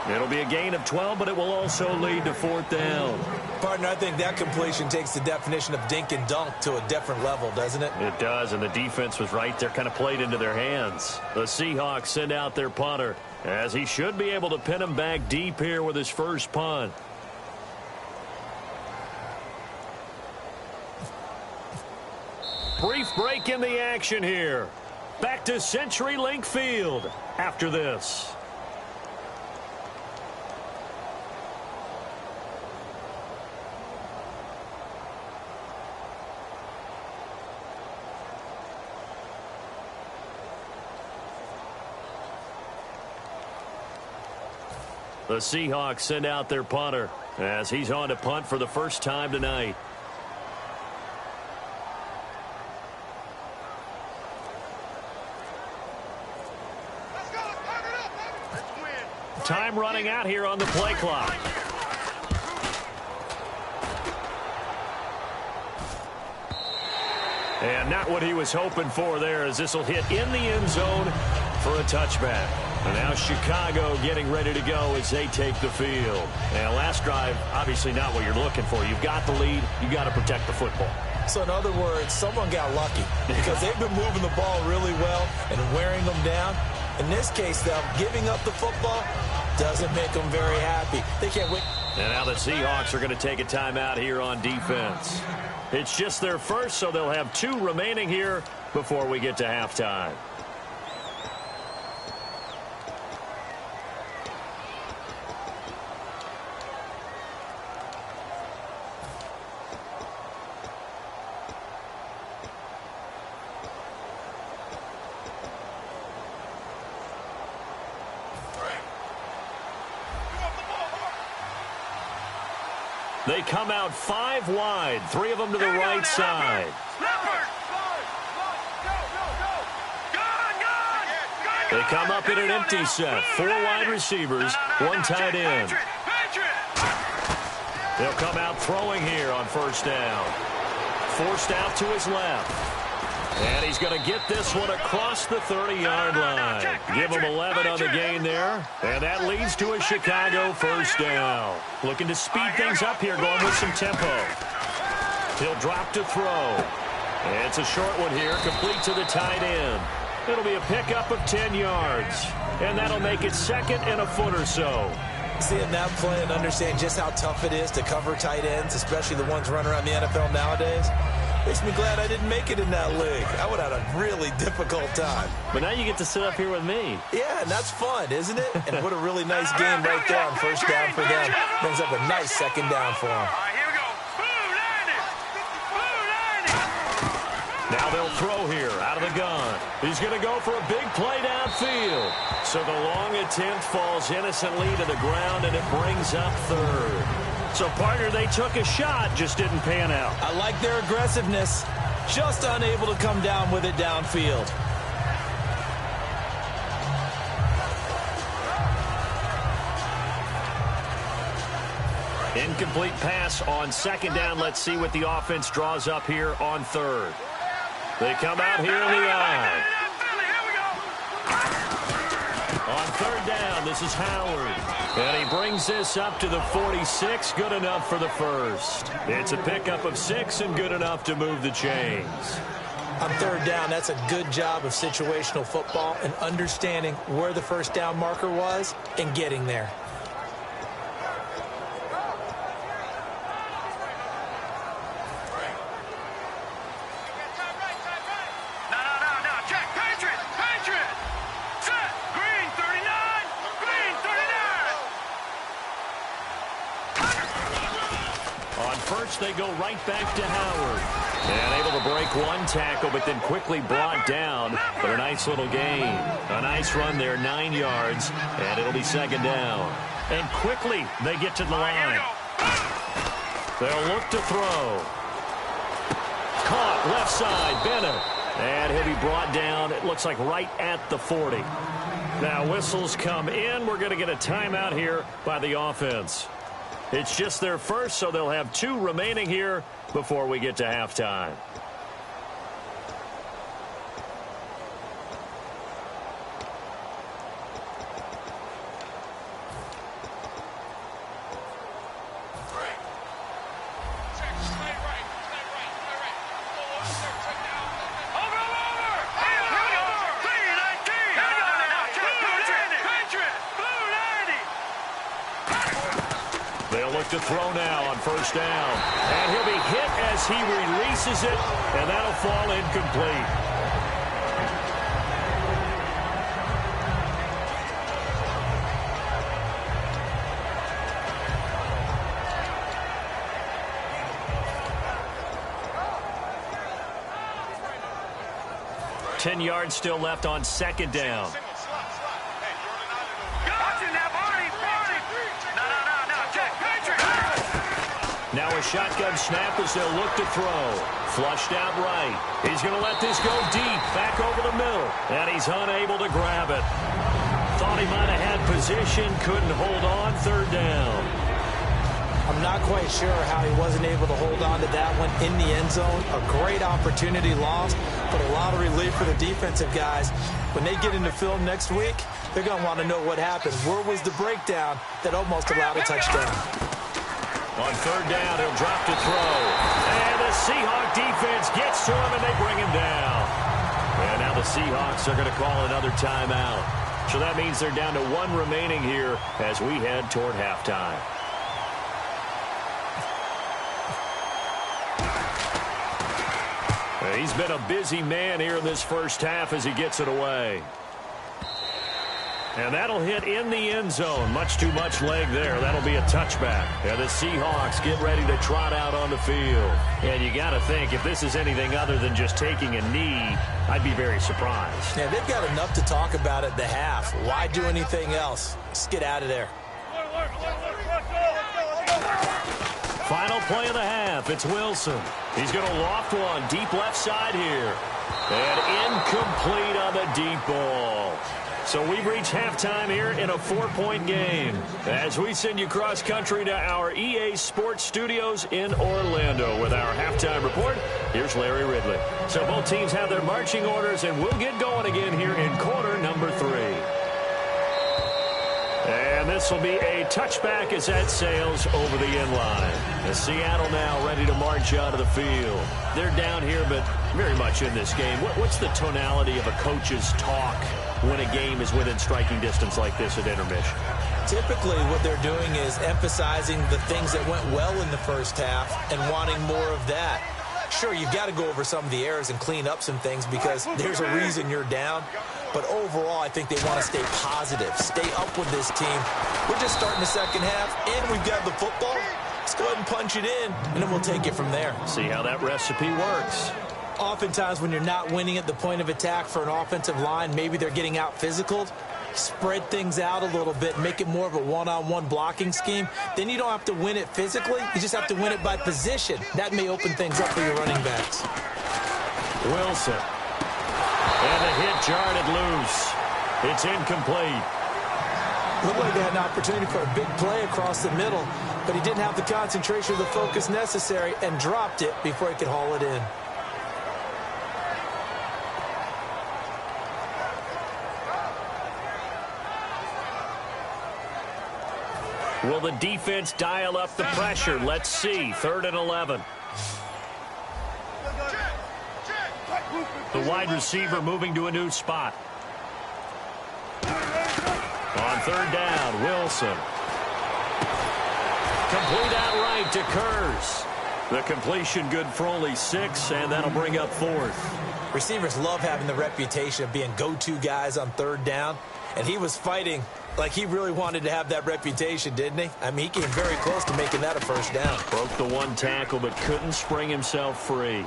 B: It'll be a gain of 12, but it will also lead to 4th down.
C: Partner, I think that completion takes the definition of dink and dunk to a different level, doesn't it?
B: It does, and the defense was right there, kind of played into their hands. The Seahawks send out their punter, as he should be able to pin him back deep here with his first punt. Brief break in the action here. Back to CenturyLink Field after this. The Seahawks send out their punter as he's on to punt for the first time tonight. Time running out here on the play clock. And not what he was hoping for there, as this will hit in the end zone for a touchback. And now Chicago getting ready to go as they take the field. And last drive, obviously not what you're looking for. You've got the lead. You've got to protect the football.
C: So in other words, someone got lucky because they've been moving the ball really well and wearing them down. In this case, though, giving up the football doesn't make them very happy. They can't win.
B: And now the Seahawks are going to take a timeout here on defense. It's just their first, so they'll have 2 remaining here before we get to halftime. They come out 5 wide, 3 of them to the right side. They come up in an empty set, 4 wide receivers, 1 tight end. They'll come out throwing here on first down. Forced out to his left. And he's going to get this one across the 30-yard line. Give him 11 on the gain there. And that leads to a Chicago first down. Looking to speed things up here, going with some tempo. He'll drop to throw. It's a short one here, complete to the tight end. It'll be a pickup of 10 yards. And that'll make it 2nd and a foot or so.
C: Seeing that play and understand just how tough it is to cover tight ends, especially the ones running around the NFL nowadays, makes me glad I didn't make it in that league. I would have had a really difficult time.
B: But now you get to sit up here with me.
C: Yeah, and that's fun, isn't it? And what a really nice game right there on first down for them. Brings up a nice 2nd down for them.
B: Now they'll throw here out of the gun. He's going to go for a big play downfield. So the long attempt falls innocently to the ground, and it brings up 3rd. So, partner, they took a shot, just didn't pan out.
C: I like their aggressiveness, just unable to come down with it downfield.
B: Incomplete pass on 2nd down. Let's see what the offense draws up here on 3rd. They come out here in the eye. On 3rd down, this is Howard. And he brings this up to the 46. Good enough for the first. It's a pickup of 6 and good enough to move the chains.
C: On 3rd down, that's a good job of situational football and understanding where the first down marker was and getting there.
B: They go right back to Howard. And able to break 1 tackle, but then quickly brought down for a nice little gain. A nice run there, 9 yards, and it'll be 2nd down. And quickly they get to the line. They'll look to throw. Caught left side, Bennett. And he'll be brought down, it looks like right at the 40. Now whistles come in. We're going to get a timeout here by the offense. It's just their first, so they'll have 2 remaining here before we get to halftime. To throw now on first down. And he'll be hit as he releases it, and that'll fall incomplete. Ten yards still left on second down. Now a shotgun snap as they'll look to throw. Flushed out right. He's going to let this go deep, back over the middle. And he's unable to grab it. Thought he might have had position, couldn't hold on, third down.
C: I'm not quite sure how he wasn't able to hold on to that one in the end zone. A great opportunity lost, but a lot of relief for the defensive guys. When they get into film next week, they're going to want to know what happened. Where was the breakdown that almost allowed a touchdown?
B: On third down, he'll drop to throw. And the Seahawk defense gets to him, and they bring him down. And now the Seahawks are going to call another timeout. So that means they're down to 1 remaining here as we head toward halftime. He's been a busy man here in this first half as he gets it away. And that'll hit in the end zone. Much too much leg there. That'll be a touchback. And the Seahawks get ready to trot out on the field. And you got to think, if this is anything other than just taking a knee, I'd be very surprised.
C: Yeah, they've got enough to talk about at the half. Why do anything else? Let's get out of there.
B: Final play of the half. It's Wilson. He's going to loft one deep left side here. And incomplete on the deep ball. So we've reached halftime here in a 4-point game. As we send you cross-country to our EA Sports Studios in Orlando with our halftime report, here's Larry Ridley. So both teams have their marching orders, and we'll get going again here in quarter number 3. And this will be a touchback as that sails over the end line. As Seattle now ready to march out of the field. They're down here, but very much in this game. What's the tonality of a coach's talk when a game is within striking distance like this at intermission?
C: Typically, what they're doing is emphasizing the things that went well in the first half and wanting more of that. Sure, you've got to go over some of the errors and clean up some things because there's a reason you're down. But overall, I think they want to stay positive, stay up with this team. We're just starting the second half, and we've got the football. Let's go ahead and punch it in, and then we'll take it from there.
B: See how that recipe works.
C: Oftentimes, when you're not winning at the point of attack for an offensive line, maybe they're getting out-physical. Spread things out a little bit, make it more of a one-on-one blocking scheme. Then you don't have to win it physically. You just have to win it by position. That may open things up for your running backs.
B: Wilson. And the hit jarred loose. It's incomplete.
C: Looked like they had an opportunity for a big play across the middle, but he didn't have the concentration or the focus necessary and dropped it before he could haul it in.
B: Will the defense dial up the pressure? Let's see. 3rd and 11. The wide receiver moving to a new spot. On 3rd down, Wilson. Complete outright to Kurz. The completion good for only 6, and that'll bring up 4th.
C: Receivers love having the reputation of being go-to guys on 3rd down, and he was fighting like he really wanted to have that reputation, didn't he? I mean, he came very close to making that a 1st down.
B: Broke the 1 tackle, but couldn't spring himself free.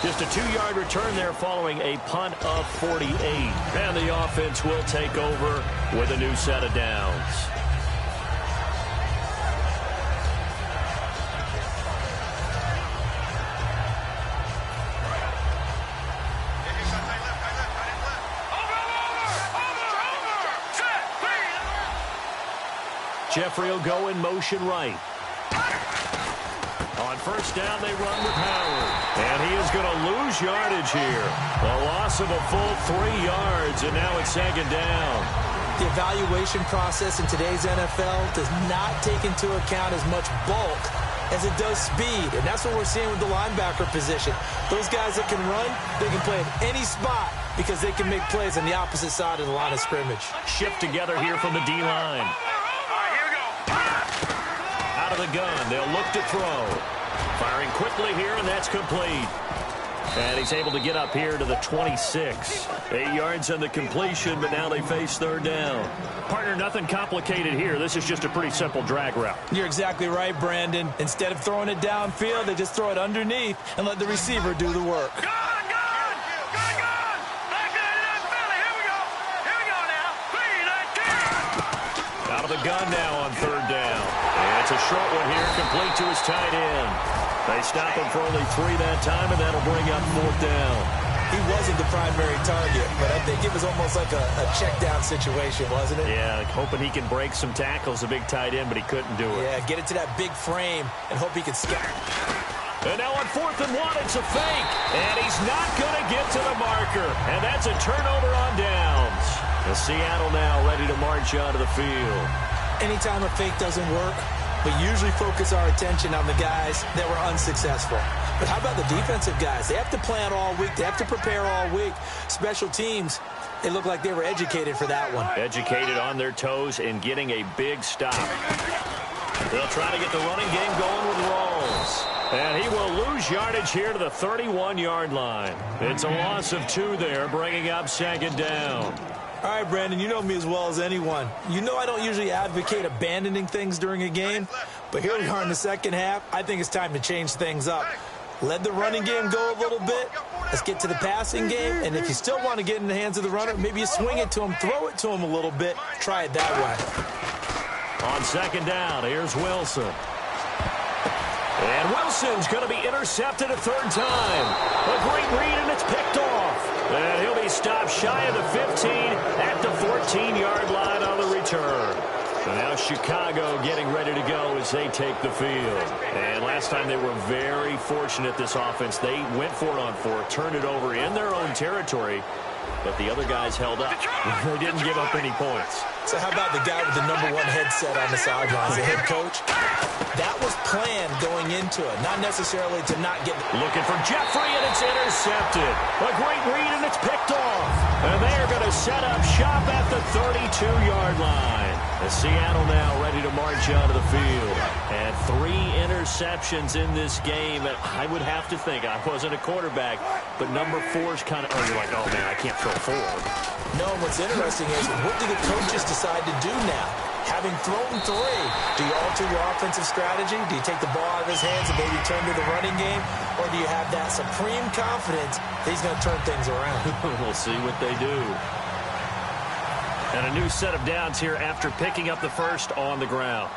B: Just a 2-yard return there following a punt of 48. And the offense will take over with a new set of downs. Jeffrey will go in motion right. On first down, they run with Howard. And he is going to lose yardage here. A loss of a full 3 yards, and now it's second down.
C: The evaluation process in today's NFL does not take into account as much bulk as it does speed. And that's what we're seeing with the linebacker position. Those guys that can run, they can play at any spot because they can make plays on the opposite side of the line of scrimmage.
B: Shift together here from the D-line. Out of the gun, they'll look to throw. Firing quickly here, and that's complete. And he's able to get up here to the 26. 8 yards on the completion, but now they face third down. Partner, nothing complicated here. This is just a pretty simple drag route.
C: You're exactly right, Brandon. Instead of throwing it downfield, they just throw it underneath and let the receiver do the work.
B: Out of the gun now on third down. And it's a short one here, complete to his tight end. They stop him for only 3 that time, and that'll bring up fourth down.
C: He wasn't the primary target, but I think it was almost like a check-down situation, wasn't it?
B: Yeah, hoping he can break some tackles, a big tight end, but he couldn't do it.
C: Yeah, get it to that big frame and hope he can scatter.
B: And now on 4th and 1, it's a fake. And he's not going to get to the marker. And that's a turnover on downs. The Seattle now ready to march onto the field.
C: Anytime a fake doesn't work, we usually focus our attention on the guys that were unsuccessful. But how about the defensive guys? They have to plan all week. They have to prepare all week. Special teams, they look like they were educated for that one.
B: Educated on their toes and getting a big stop. They'll try to get the running game going with Rawls. And he will lose yardage here to the 31-yard line. It's a loss of 2 there, bringing up second down.
C: All right, Brandon, you know me as well as anyone. You know I don't usually advocate abandoning things during a game, but here we are in the second half. I think it's time to change things up. Let the running game go a little bit. Let's get to the passing game, and if you still want to get in the hands of the runner, maybe you swing it to him, throw it to him a little bit. Try it that way.
B: On second down, here's Wilson. And Wilson's going to be intercepted a third time. A great read, and it's picked off. And he'll be stopped shy of the 15 at the 14-yard line on the return. So now Chicago getting ready to go as they take the field. And last time they were very fortunate, this offense. They went for it on 4, turned it over in their own territory, but the other guys held up. They didn't give up any points.
C: So how about the guy with the #1 headset on the sidelines, the head coach? That was planned going into it, not necessarily to not get...
B: Looking for Jeffrey, and it's intercepted. A great read, and it's picked off. And they are going to set up shop at the 32-yard line. And Seattle now ready to march onto the field. And 3 interceptions in this game. And I would have to think, I wasn't a quarterback, but number 4's kind of, you're like, oh, man, I can't throw 4.
C: No, what's interesting is, what do the coaches decide to do now? Having thrown 3, do you alter your offensive strategy? Do you take the ball out of his hands and maybe turn to the running game? Or do you have that supreme confidence that he's going to turn things around?
B: We'll see what they do. And a new set of downs here after picking up the first on the ground.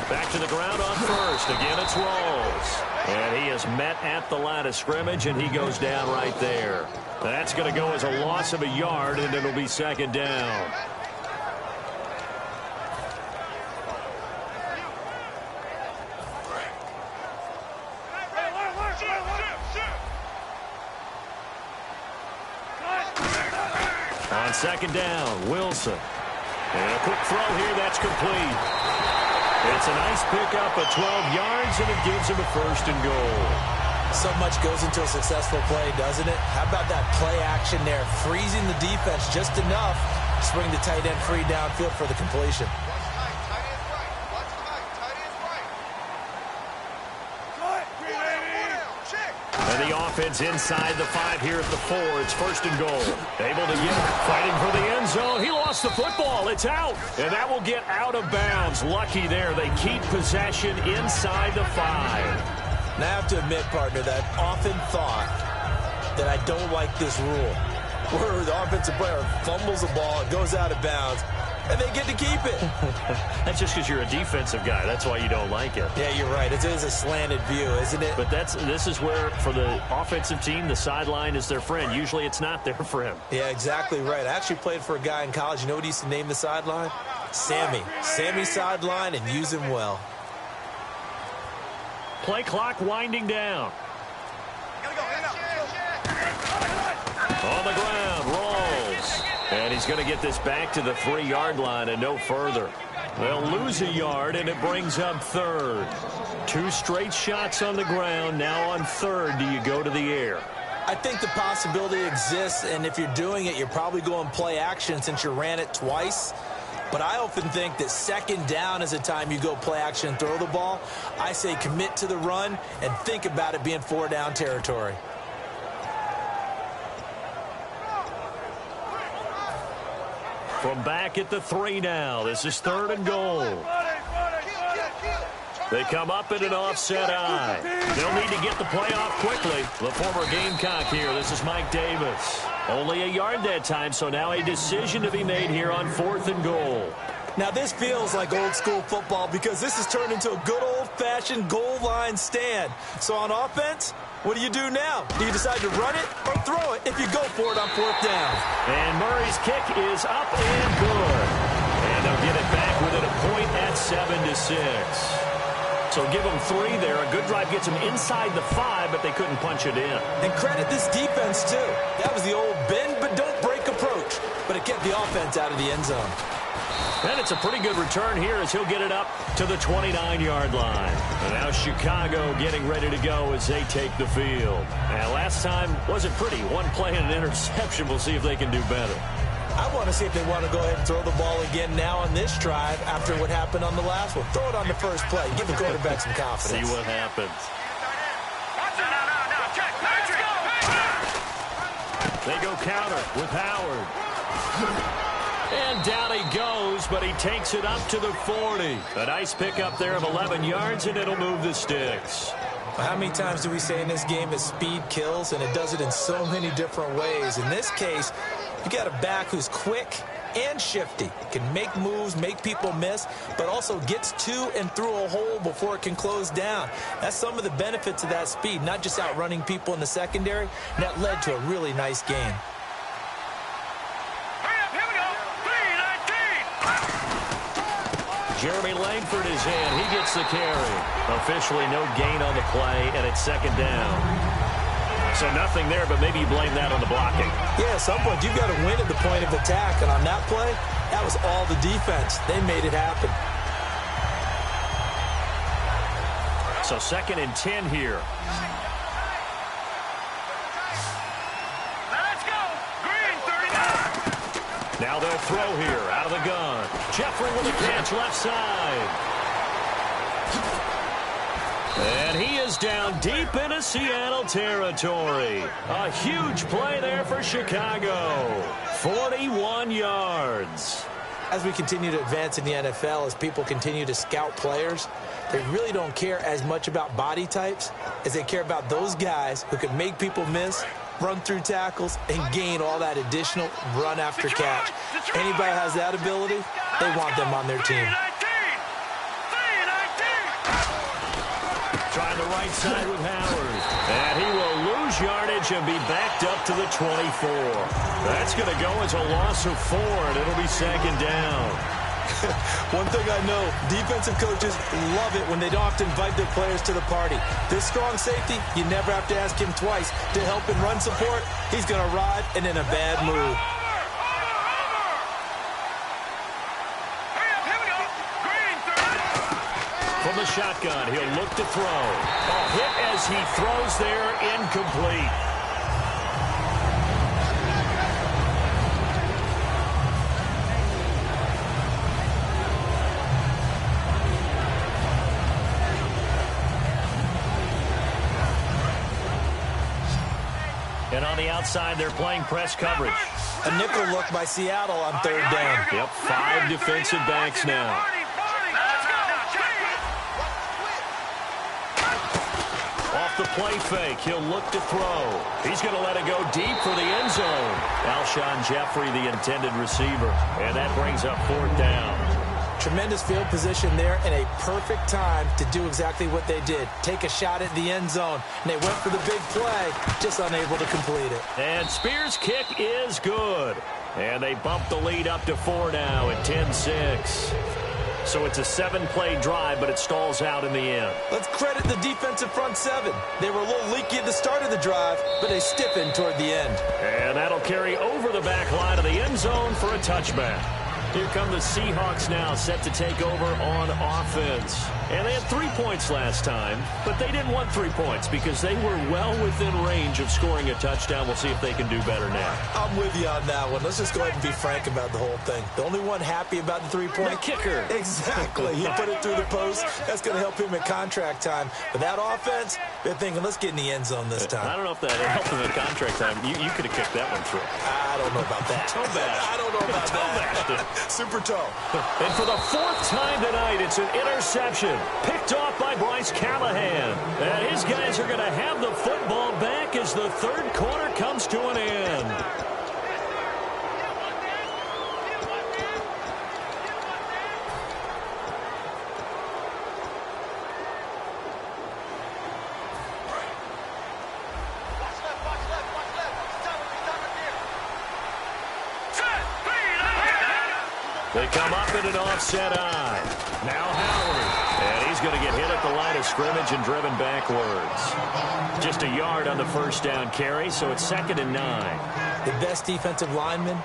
B: Back to the ground on first. Again, it's Rawls. And he is met at the line of scrimmage, and he goes down right there. That's going to go as a loss of a yard, and it'll be second down. On second down, Wilson. And a quick throw here, that's complete. It's a nice pickup of 12 yards, and it gives him a first and goal.
C: So much goes into a successful play, doesn't it? How about that play action there, freezing the defense just enough to bring the tight end free downfield for the completion.
B: And the offense inside the 5 here at the 4. It's first and goal. Able to get it. Fighting for the end zone. He lost the football. It's out. And that will get out of bounds. Lucky there. They keep possession inside the 5.
C: And I have to admit, partner, that I've often thought that I don't like this rule, where the offensive player fumbles the ball, it goes out of bounds, and they get to keep it.
B: That's just because you're a defensive guy. That's why you don't like it.
C: Yeah, you're right. It is a slanted view, isn't it?
B: But this is where, for the offensive team, the sideline is their friend. Usually it's not their friend.
C: Yeah, exactly right. I actually played for a guy in college. You know what he used to name the sideline? Sammy. Sammy sideline, and use him well.
B: Play clock winding down. On the ground, rolls. And he's going to get this back to the 3-yard line and no further. They'll lose a yard, and it brings up third. 2 straight shots on the ground. Now on third, do you go to the air?
C: I think the possibility exists, and if you're doing it, you're probably going play action since you ran it twice. But I often think that second down is the time you go play action and throw the ball. I say commit to the run and think about it being 4-down territory.
B: From back at the 3 now. This is 3rd and goal. They come up in an offset eye. They'll need to get the play off quickly. The former Gamecock here. This is Mike Davis. Only a yard that time, so now a decision to be made here on 4th and goal.
C: Now this feels like old school football because this has turned into a good old-fashioned goal line stand. So on offense, what do you do now? Do you decide to run it or throw it if you go for it on 4th down?
B: And Murray's kick is up and good. And they'll get it back within a point at 7-6. So give them 3 there. A good drive gets them inside the 5, but they couldn't punch it in.
C: And credit this defense, too. That was the old bend but don't break approach. But it kept the offense out of the end zone.
B: And it's a pretty good return here as he'll get it up to the 29-yard line. And now Chicago getting ready to go as they take the field. And last time wasn't pretty. 1 play and an interception. We'll see if they can do better.
C: I want to see if they want to go ahead and throw the ball again now on this drive after what happened on the last one. Throw it on the first play. Give the quarterback some confidence.
B: See what happens. They go counter with Howard. And down he goes, but he takes it up to the 40. A nice pickup there of 11 yards, and it'll move the sticks.
C: How many times do we say in this game that speed kills, and it does it in so many different ways? In this case, you got a back who's quick and shifty, can make moves, make people miss, but also gets to and through a hole before it can close down. That's some of the benefits of that speed, not just outrunning people in the secondary. And that led to a really nice game.
B: Jeremy Langford is in. He gets the carry. Officially no gain on the play, and it's 2nd down. So nothing there, but maybe you blame that on the blocking.
C: Yeah, at some point you've got to win at the point of attack, and on that play, that was all the defense. They made it happen.
B: So 2nd and 10 here.
D: Let's go. Green, 39.
B: Now they'll throw here out of the gun. Jeffrey with a catch left side. And he is down deep into Seattle territory. A huge play there for Chicago. 41 yards.
C: As we continue to advance in the NFL, as people continue to scout players, they really don't care as much about body types as they care about those guys who can make people miss, run through tackles, and gain all that additional run after catch. Anybody has that ability, they want them on their team.
B: Trying the right side with Howard. And he will lose yardage and be backed up to the 24. That's going to go as a loss of 4, and it'll be 2nd down.
C: One thing I know, defensive coaches love it when they don't have to invite their players to the party. This strong safety, you never have to ask him twice to help in run support. He's going to ride and in a bad mood.
B: From the shotgun, he'll look to throw. A hit as he throws there, incomplete. And on the outside, they're playing press coverage.
C: A nickel look by Seattle on 3rd down.
B: Yep, 5 defensive backs now. the play fake. He'll look to throw. He's going to let it go deep for the end zone. Alshon Jeffrey, the intended receiver. And that brings up 4th down.
C: Tremendous field position there and a perfect time to do exactly what they did. Take a shot at the end zone. And they went for the big play, just unable to complete it.
B: And Spears' kick is good. And they bump the lead up to 4 now at 10-6. So it's a 7-play drive, but it stalls out in the end.
C: Let's credit the defensive front 7. They were a little leaky at the start of the drive, but they stiffened toward the end.
B: And that'll carry over the back line of the end zone for a touchback. Here come the Seahawks now, set to take over on offense. And they had 3 points last time, but they didn't want 3 points because they were well within range of scoring a touchdown. We'll see if they can do better now.
C: I'm with you on that one. Let's just go ahead and be frank about the whole thing. The only one happy about the 3-point...
B: The kicker.
C: Exactly. He put it through the post. That's going to help him at contract time. But that offense, they're thinking, let's get in the end zone this time.
B: I don't know if that helped him at contract time. You could have kicked that one through.
C: I don't know about that.
B: Toe bash.
C: I don't know about
B: that.
C: Super toe.
B: And for the 4th time tonight, it's an interception. Picked off by Bryce Callahan. And his guys are going to have the football back as the 3rd quarter comes to an end. They come up in an offset eye. Now Howard. And he's going to get hit at the line of scrimmage and driven backwards. Just a yard on the 1st down carry, so it's 2nd and 9.
C: The best defensive linemen,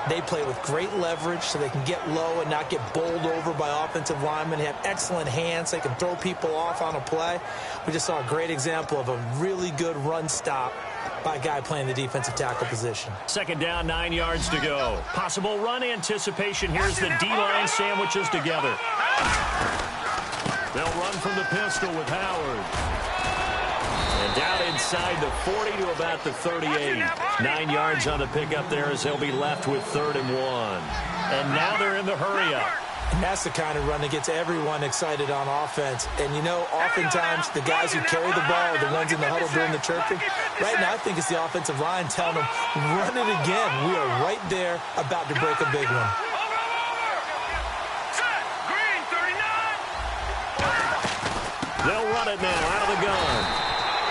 C: they play with great leverage so they can get low and not get bowled over by offensive linemen. They have excellent hands. They can throw people off on a play. We just saw a great example of a really good run stop by a guy playing the defensive tackle position.
B: 2nd down, 9 yards to go. Possible run anticipation. Here's the D-line sandwiches together. They'll run from the pistol with Howard. And down inside the 40 to about the 38. 9 yards on the pickup there as they'll be left with 3rd and 1. And now they're in the hurry-up.
C: And that's the kind of run that gets everyone excited on offense. And, you know, oftentimes the guys who carry the ball are the ones in the huddle doing the chirping. Right now, I think it's the offensive line telling them, run it again. We are right there about to break a big one.
B: They'll run it now out of the gun.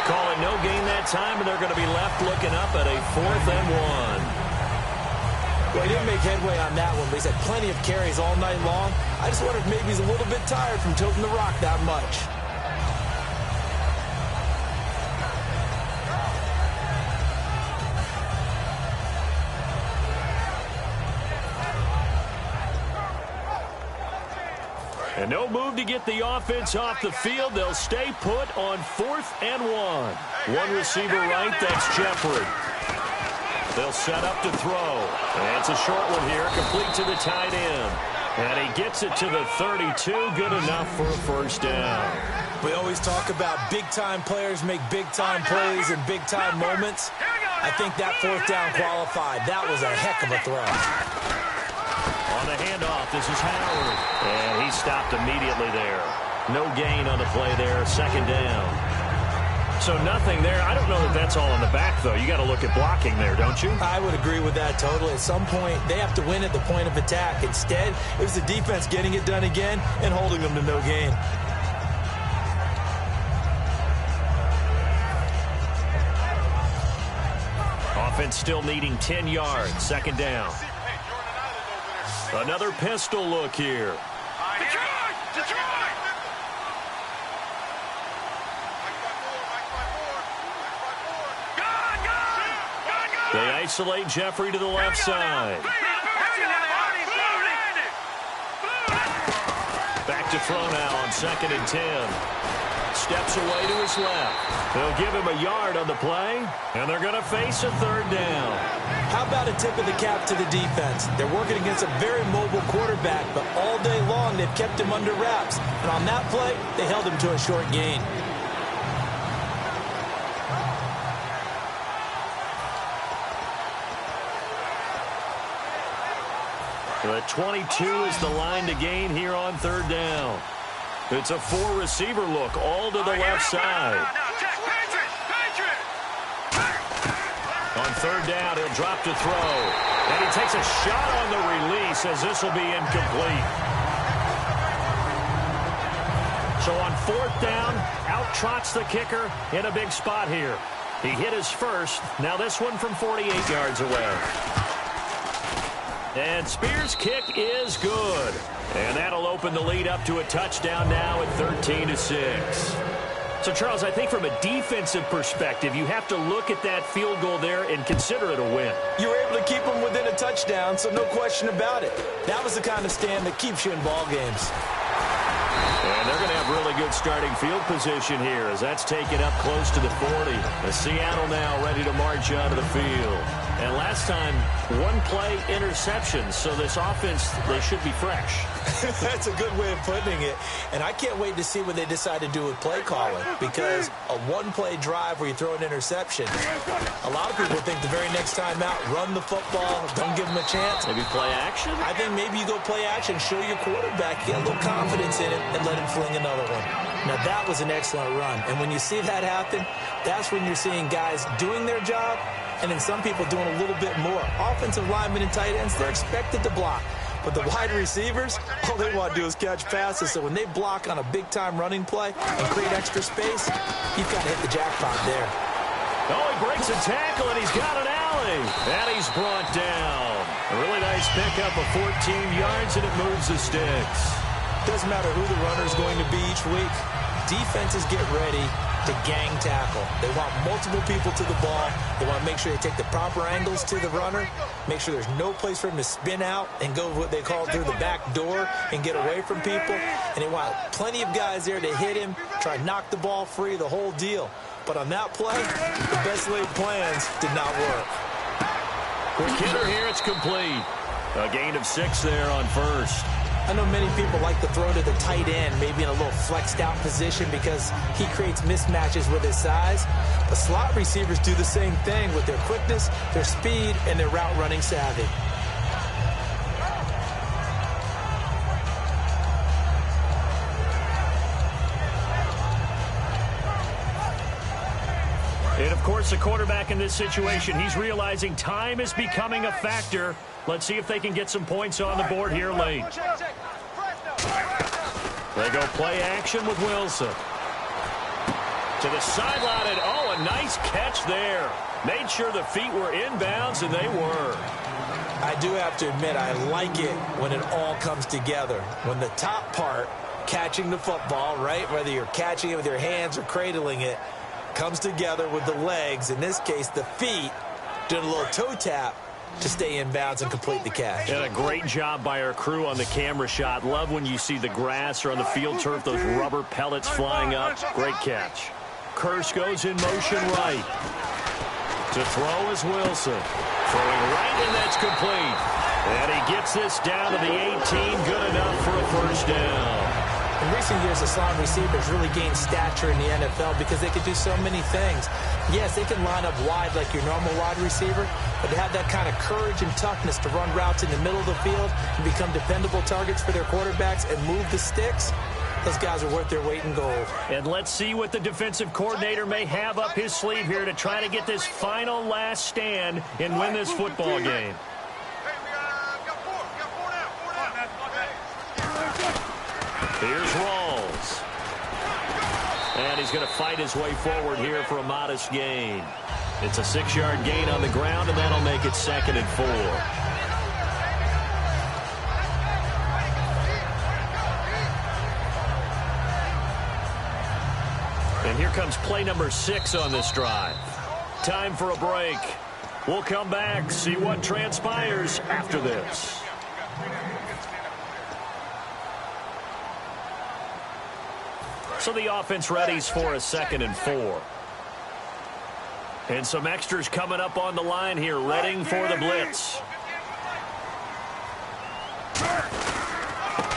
B: Calling no gain that time, and they're going to be left looking up at a 4th and 1.
C: Well, he didn't make headway on that one, but he's had plenty of carries all night long. I just wonder if maybe he's a little bit tired from tilting the rock that much.
B: And no move to get the offense off the field. They'll stay put on 4th and 1. One receiver right, that's Jeffrey. They'll set up to throw. And it's a short one here, complete to the tight end. And he gets it to the 32, good enough for a 1st down.
C: We always talk about big-time players make big-time plays in big-time moments. I think that 4th down qualified. That was a heck of a throw.
B: On the handoff, this is Howard. And he stopped immediately there. No gain on the play there, 2nd down. So nothing there. I don't know that that's all in the back, though. You got to look at blocking there, don't you?
C: I would agree with that totally. At some point, they have to win at the point of attack. Instead, it was the defense getting it done again and holding them to no gain.
B: Offense still needing 10 yards. 2nd down. Another pistol look here.
D: Detroit!
B: They isolate Jeffrey to the left side. Back to throw now on 2nd and 10. Steps away to his left. They'll give him a yard on the play, and they're going to face a 3rd down.
C: How about a tip of the cap to the defense? They're working against a very mobile quarterback, but all day long they've kept him under wraps. And on that play, they held him to a short gain.
B: The 22 is the line to gain here on 3rd down. It's a 4-receiver look, all to the left side. On third down, he'll drop to throw. And he takes a shot on the release as this will be incomplete. So on fourth down, out trots the kicker in a big spot here. He hit his first. Now this one from 48 yards away. And Spears' kick is good. And that'll open the lead up to a touchdown now at 13-6. So, Charles, I think from a defensive perspective, you have to look at that field goal there and consider it a win.
C: You were able to keep them within a touchdown, so no question about it. That was the kind of stand that keeps you in ball games.
B: And they're going to have really good starting field position here as that's taken up close to the 40. The Seattle now ready to march onto the field. And last time, one play interception, so this offense, they should be fresh.
C: That's a good way of putting it. And I can't wait to see what they decide to do with play calling, because a one-play drive where you throw an interception, a lot of people think the very next time out, run the football, don't give them a chance.
B: Maybe play action?
C: I think maybe you go play action, show your quarterback, get a little confidence in it, and let him fling another one. Now, that was an excellent run. And when you see that happen, that's when you're seeing guys doing their job, and then some people doing a little bit more. Offensive linemen and tight ends, they're expected to block. But the wide receivers, all they want to do is catch passes. So when they block on a big-time running play and create extra space, you've got to hit the jackpot there.
B: Oh, he breaks a tackle, and he's got an alley. And he's brought down. A really nice pickup of 14 yards, and it moves the sticks.
C: Doesn't matter who the runner is going to be each week. Defenses get ready to gang tackle. They want multiple people to the ball. They want to make sure they take the proper angles to the runner, make sure there's no place for him to spin out and go what they call through the back door and get away from people. And they want plenty of guys there to hit him, try to knock the ball free, the whole deal. But on that play, the best laid plans did not work.
B: Quick hitter here, it's complete. A gain of 6 there on first.
C: I know many people like to throw to the tight end, maybe in a little flexed out position because he creates mismatches with his size. But slot receivers do the same thing with their quickness, their speed, and their route running savvy.
B: And, of course, the quarterback in this situation, he's realizing time is becoming a factor. Let's see if they can get some points on the board here late. They go play action with Wilson. To the sideline, and oh, a nice catch there. Made sure the feet were inbounds, and they were.
C: I do have to admit, I like it when it all comes together. When the top part, catching the football, right, whether you're catching it with your hands or cradling it, comes together with the legs, in this case the feet, doing a little toe tap to stay in bounds and complete the catch.
B: And a great job by our crew on the camera shot. Love when you see the grass or on the field turf, those rubber pellets flying up. Great catch. Kearse goes in motion right. To throw is Wilson. Throwing right, and that's complete. And he gets this down to the 18. Good enough for a first down.
C: In recent years, the slot receivers really gained stature in the NFL because they can do so many things. Yes, they can line up wide like your normal wide receiver, but to have that kind of courage and toughness to run routes in the middle of the field and become dependable targets for their quarterbacks and move the sticks, those guys are worth their weight in gold.
B: And let's see what the defensive coordinator may have up his sleeve here to try to get this final last stand and win this football game. Here's Rawls. And he's going to fight his way forward here for a modest gain. It's a 6-yard gain on the ground, and that'll make it 2nd and 4. And here comes play number 6 on this drive. Time for a break. We'll come back, see what transpires after this. So the offense readies for a 2nd and 4. And some extras coming up on the line here, readying for the blitz.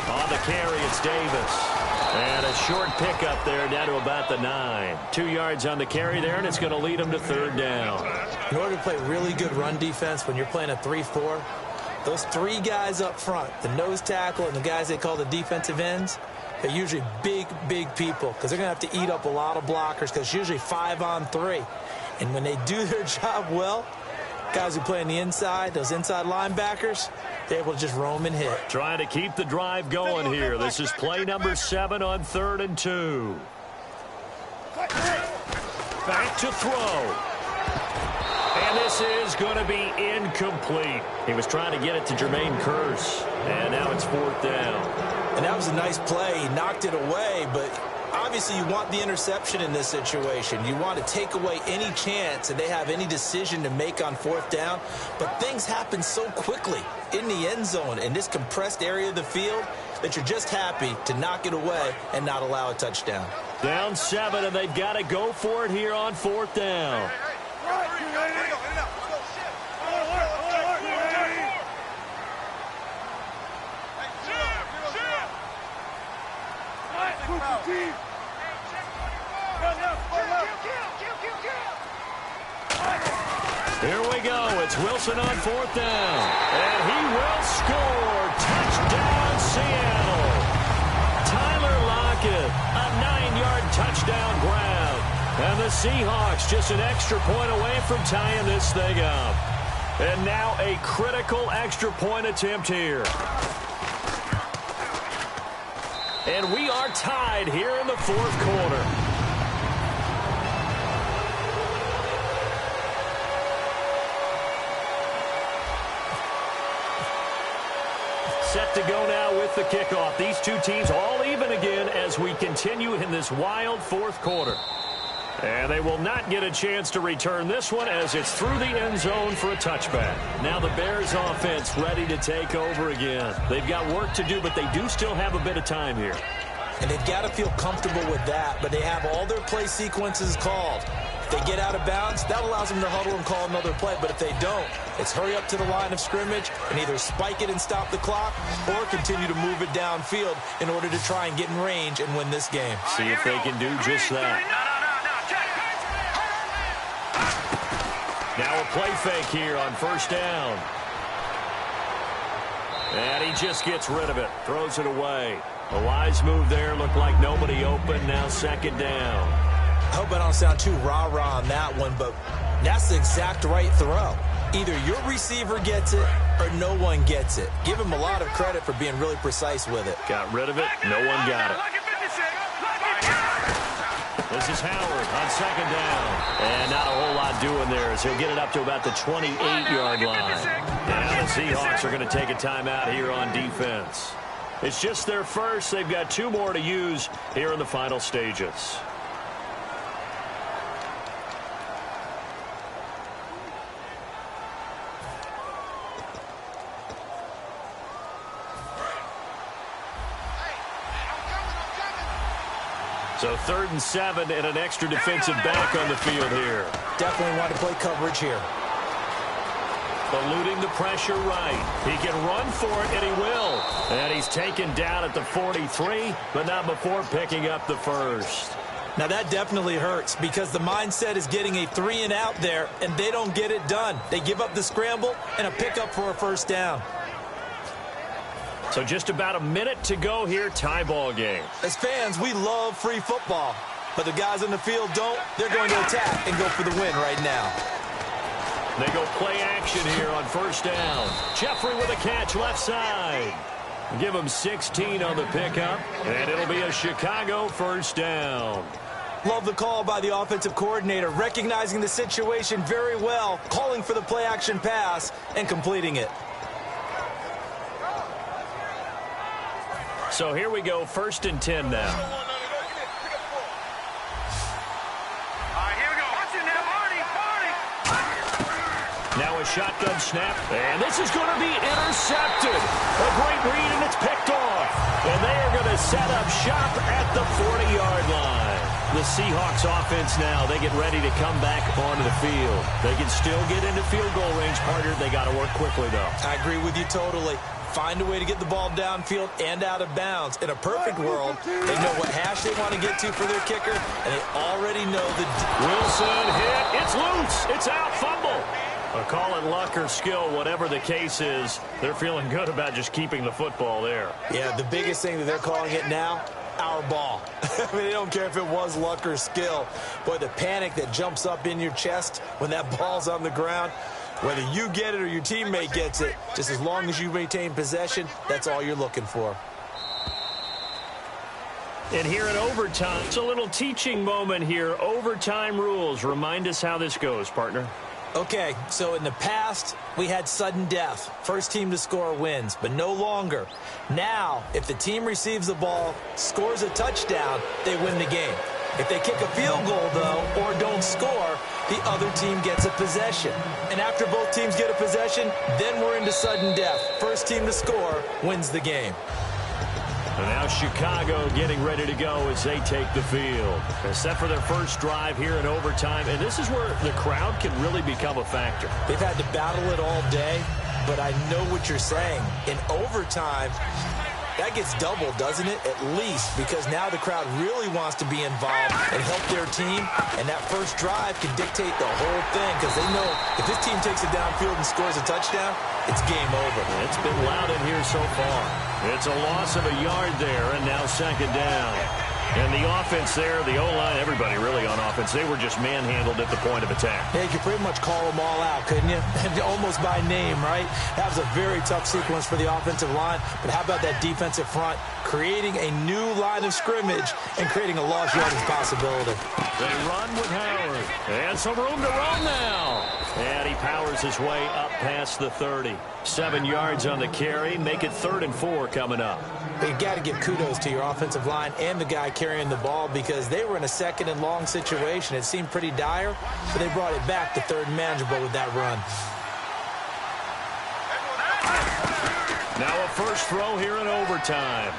B: On the carry, it's Davis. And a short pickup there down to about the 9. 2 yards on the carry there, and it's going to lead them to 3rd down.
C: In order to play really good run defense when you're playing a 3-4, those 3 guys up front, the nose tackle and the guys they call the defensive ends, they're usually big, big people because they're going to have to eat up a lot of blockers because it's usually 5-on-3. And when they do their job well, Guys who play on the inside, those inside linebackers, they're able to just roam and hit.
B: Trying to keep the drive going here. This is play number 7 on 3rd and 2. Back to throw. And this is going to be incomplete. He was trying to get it to Jermaine Kearse. And now it's 4th down.
C: And that was a nice play. He knocked it away, but obviously you want the interception in this situation. You want to take away any chance that they have any decision to make on 4th down. But things happen so quickly in the end zone in this compressed area of the field that you're just happy to knock it away and not allow a touchdown.
B: Down 7, and they've got to go for it here on 4th down. Here we go. It's Wilson on 4th down. And he will score. Touchdown, Seattle. Tyler Lockett, a 9-yard touchdown grab. And the Seahawks just an extra point away from tying this thing up. And now a critical extra point attempt here. And we are tied here in the 4th quarter. Set to go now with the kickoff. These two teams all even again as we continue in this wild 4th quarter. And they will not get a chance to return this one as it's through the end zone for a touchback. Now the Bears offense ready to take over again. They've got work to do, but they do still have a bit of time here.
C: And they've got to feel comfortable with that, but they have all their play sequences called. If they get out of bounds, that allows them to huddle and call another play. But if they don't, it's hurry up to the line of scrimmage and either spike it and stop the clock or continue to move it downfield in order to try and get in range and win this game.
B: See if they can do just that. Now a play fake here on 1st down. And he just gets rid of it. Throws it away. A wise move there. Looked like nobody open. Now 2nd down.
C: I hope I don't sound too rah-rah on that one, but that's the exact right throw. Either your receiver gets it or no one gets it. Give him a lot of credit for being really precise with it.
B: Got rid of it. No one got it. This is Howard on 2nd down. And not a whole lot doing there as he'll get it up to about the 28-yard line. Now the Seahawks are going to take a timeout here on defense. It's just their first. They've got 2 more to use here in the final stages. So 3rd and 7 and an extra defensive back on the field here.
C: Definitely want to play coverage here.
B: Eluding the pressure right. He can run for it, and he will. And he's taken down at the 43, but not before picking up the 1st.
C: Now that definitely hurts because the mindset is getting a 3-and-out there, and they don't get it done. They give up the scramble and a pickup for a 1st down.
B: So just about a minute to go here, tie ball game.
C: As fans, we love free football, but the guys on the field don't. They're going to attack and go for the win right now.
B: They go play action here on 1st down. Jeffrey with a catch left side. Give him 16 on the pickup, and it'll be a Chicago 1st down.
C: Love the call by the offensive coordinator, recognizing the situation very well, calling for the play action pass and completing it.
B: So here we go, 1st and 10 now. Now a shotgun snap, and this is going to be intercepted. A great read, and it's picked off. And they are going to set up shop at the 40-yard line. The Seahawks offense now, they get ready to come back onto the field. They can still get into field goal range, partner. They got to work quickly, though.
C: I agree with you totally. Find a way to get the ball downfield and out of bounds. In a perfect world, they know what hash they want to get to for their kicker, and they already know the...
B: Wilson hit. It's loose. It's out. Fumble. Call it luck or skill, whatever the case is, they're feeling good about just keeping the football there.
C: Yeah, the biggest thing that they're calling it now, our ball. I mean, they don't care if it was luck or skill. Boy, the panic that jumps up in your chest when that ball's on the ground, Whether you get it or your teammate gets it, just as long as you retain possession, that's all you're looking for.
B: And here in overtime, it's a little teaching moment here. Overtime rules. Remind us how this goes, partner.
C: Okay, so in the past, we had sudden death. First team to score wins, but no longer. Now, if the team receives the ball, scores a touchdown, they win the game. If they kick a field goal, though, or don't score, the other team gets a possession. And after both teams get a possession, then we're into sudden death. First team to score wins the game.
B: And now Chicago getting ready to go as they take the field. They're set for their first drive here in overtime, and this is where the crowd can really become a factor.
C: They've had to battle it all day, but I know what you're saying. In overtime, that gets doubled, doesn't it? At least, because now the crowd really wants to be involved and help their team, and that first drive can dictate the whole thing because they know if this team takes it downfield and scores a touchdown, it's game over.
B: It's been loud in here so far. It's a loss of a yard there, and now second down. And the offense there, the O-line, everybody really on offense, they were just manhandled at the point of attack.
C: Yeah, you could pretty much call them all out, couldn't you? Almost by name, right? That was a very tough sequence for the offensive line. But how about that defensive front creating a new line of scrimmage and creating a lost yardage possibility?
B: They run with Howard. And some room to run now. And he powers his way up past the 30. 7 yards on the carry. Make it 3rd and 4 coming up.
C: But you got to give kudos to your offensive line and the guy carrying the ball because they were in a 2nd and long situation. It seemed pretty dire, but they brought it back to 3rd and manageable with that run.
B: Now a first throw here in overtime.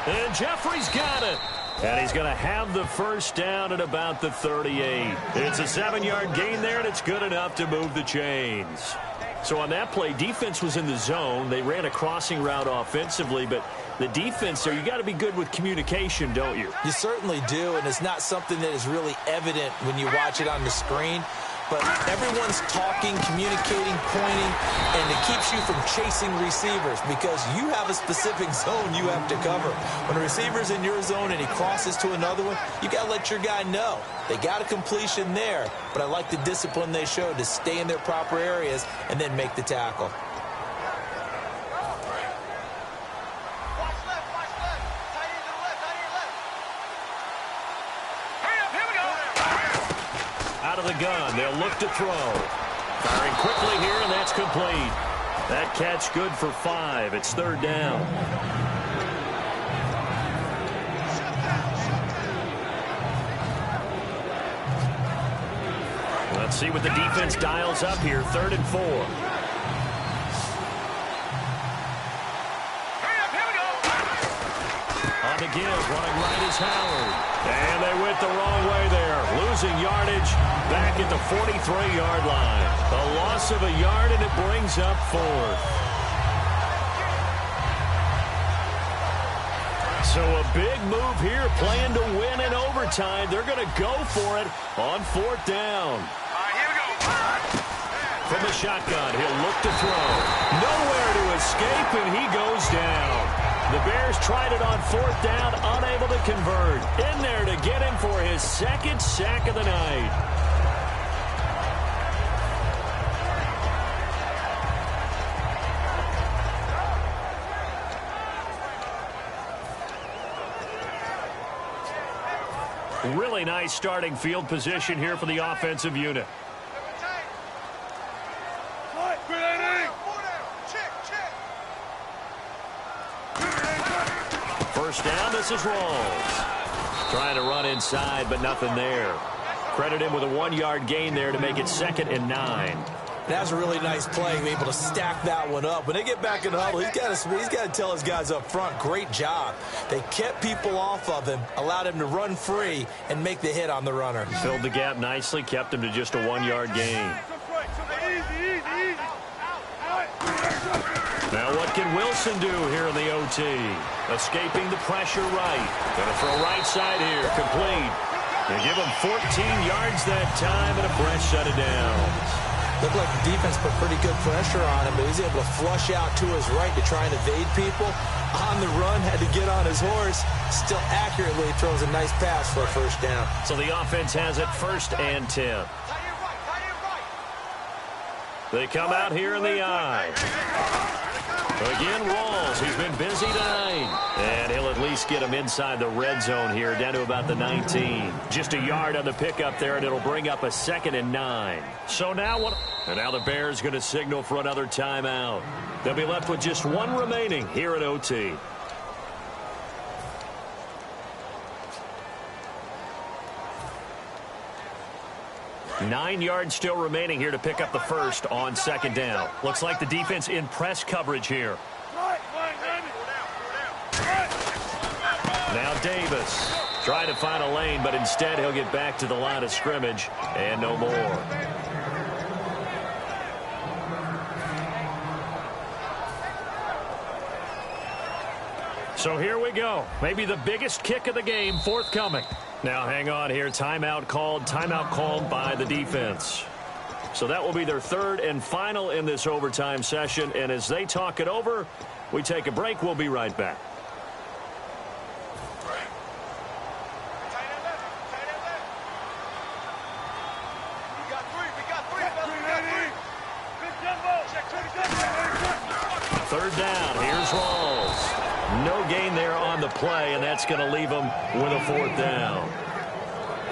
B: And Jeffrey's got it. And he's going to have the first down at about the 38. It's a 7-yard gain there, and it's good enough to move the chains. So on that play, defense was in the zone. They ran a crossing route offensively, but the defense there, you got to be good with communication, don't you?
C: You certainly do, and it's not something that is really evident when you watch it on the screen. But everyone's talking, communicating, pointing, and it keeps you from chasing receivers because you have a specific zone you have to cover. When a receiver's in your zone and he crosses to another one, you got to let your guy know. They got a completion there, but I like the discipline they showed to stay in their proper areas and then make the tackle.
B: Out of the gun, they'll look to throw. Firing quickly here, and that's complete. That catch good for 5. It's 3rd down. Let's see what the defense dials up here. 3rd and 4. On the give, running right is Howard. And they went the wrong way there. Losing yardage back at the 43-yard line. A loss of a yard, and it brings up 4th. So a big move here, playing to win in overtime. They're going to go for it on 4th down. From the shotgun, he'll look to throw. Nowhere to escape, and he goes down. The Bears tried it on 4th down, unable to convert. In there to get him for his 2nd sack of the night. Really nice starting field position here for the offensive unit. First down, this is Rawls. Trying to run inside, but nothing there. Credit him with a 1-yard gain there to make it 2nd and 9.
C: That's a really nice play, able to stack that one up. When they get back in the huddle, he's got to tell his guys up front, great job. They kept people off of him, allowed him to run free, and make the hit on the runner.
B: Filled the gap nicely, kept him to just a 1-yard gain. Now what can Wilson do here in the OT? Escaping the pressure right. Going to throw right side here, complete. They give him 14 yards that time and a fresh set of downs.
C: Looked like the defense put pretty good pressure on him, but he's able to flush out to his right to try and evade people. On the run, had to get on his horse. Still accurately throws a nice pass for a first down.
B: So the offense has it 1st and 10. They come out here in the I. Again, Rawls. He's been busy tonight. And he'll at least get him inside the red zone here, down to about the 19. Just a yard on the pickup there, and it'll bring up a 2nd and 9. So now what? And now the Bears going to signal for another timeout. They'll be left with just one remaining here at OT. Nine yards still remaining here to pick up the first on 2nd down. Looks like the defense in press coverage here. Now Davis trying to find a lane, but instead he'll get back to the line of scrimmage and no more. So here we go. Maybe the biggest kick of the game forthcoming. Now hang on here. Timeout called by the defense. So that will be their 3rd and final in this overtime session. And as they talk it over, we take a break. We'll be right back. Third down. Here's Rawls. No gain there on the play, and that's going to leave them with a 4th down.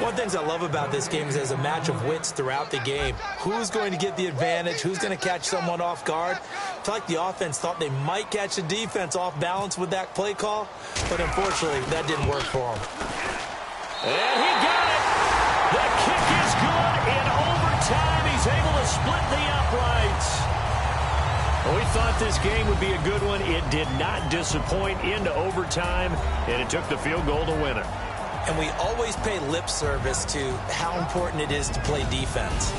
C: One of the things I love about this game is there's a match of wits throughout the game. Who's going to get the advantage? Who's going to catch someone off guard? I feel like the offense thought they might catch the defense off balance with that play call, but unfortunately, that didn't work for them.
B: And he got it. The kick is good in overtime. He's able to split the uprights. We thought this game would be a good one. It did not disappoint into overtime, and it took the field goal to win it.
C: And we always pay lip service to how important it is to play defense.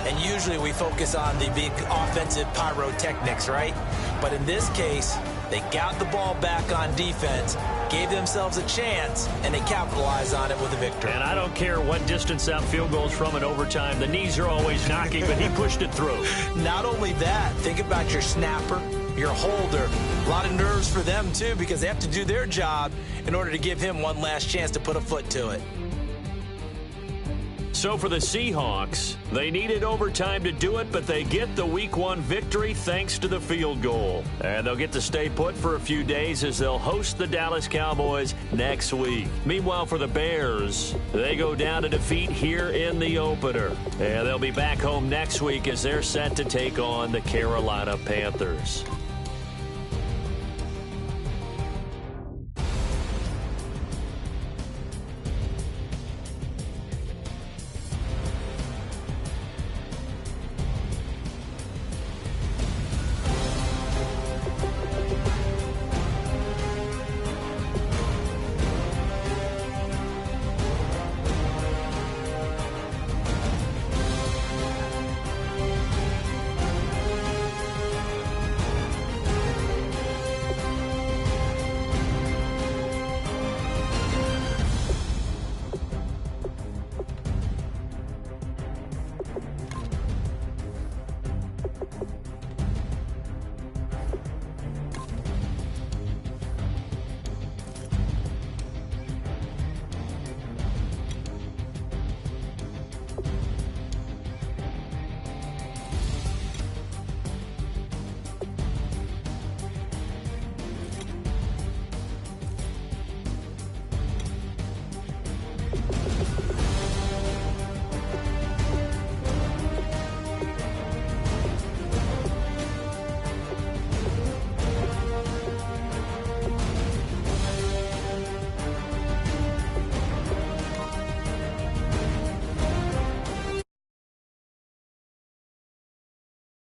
C: And usually we focus on the big offensive pyrotechnics, right? But in this case, they got the ball back on defense, gave themselves a chance, and they capitalized on it with a victory.
B: And I don't care what distance that field goes from in overtime. The knees are always knocking, but he pushed it through.
C: Not only that, think about your snapper, your holder. A lot of nerves for them, too, because they have to do their job in order to give him one last chance to put a foot to it.
B: So for the Seahawks, they needed overtime to do it, but they get the Week 1 victory thanks to the field goal. And they'll get to stay put for a few days as they'll host the Dallas Cowboys next week. Meanwhile, for the Bears, they go down to defeat here in the opener. And they'll be back home next week as they're set to take on the Carolina Panthers.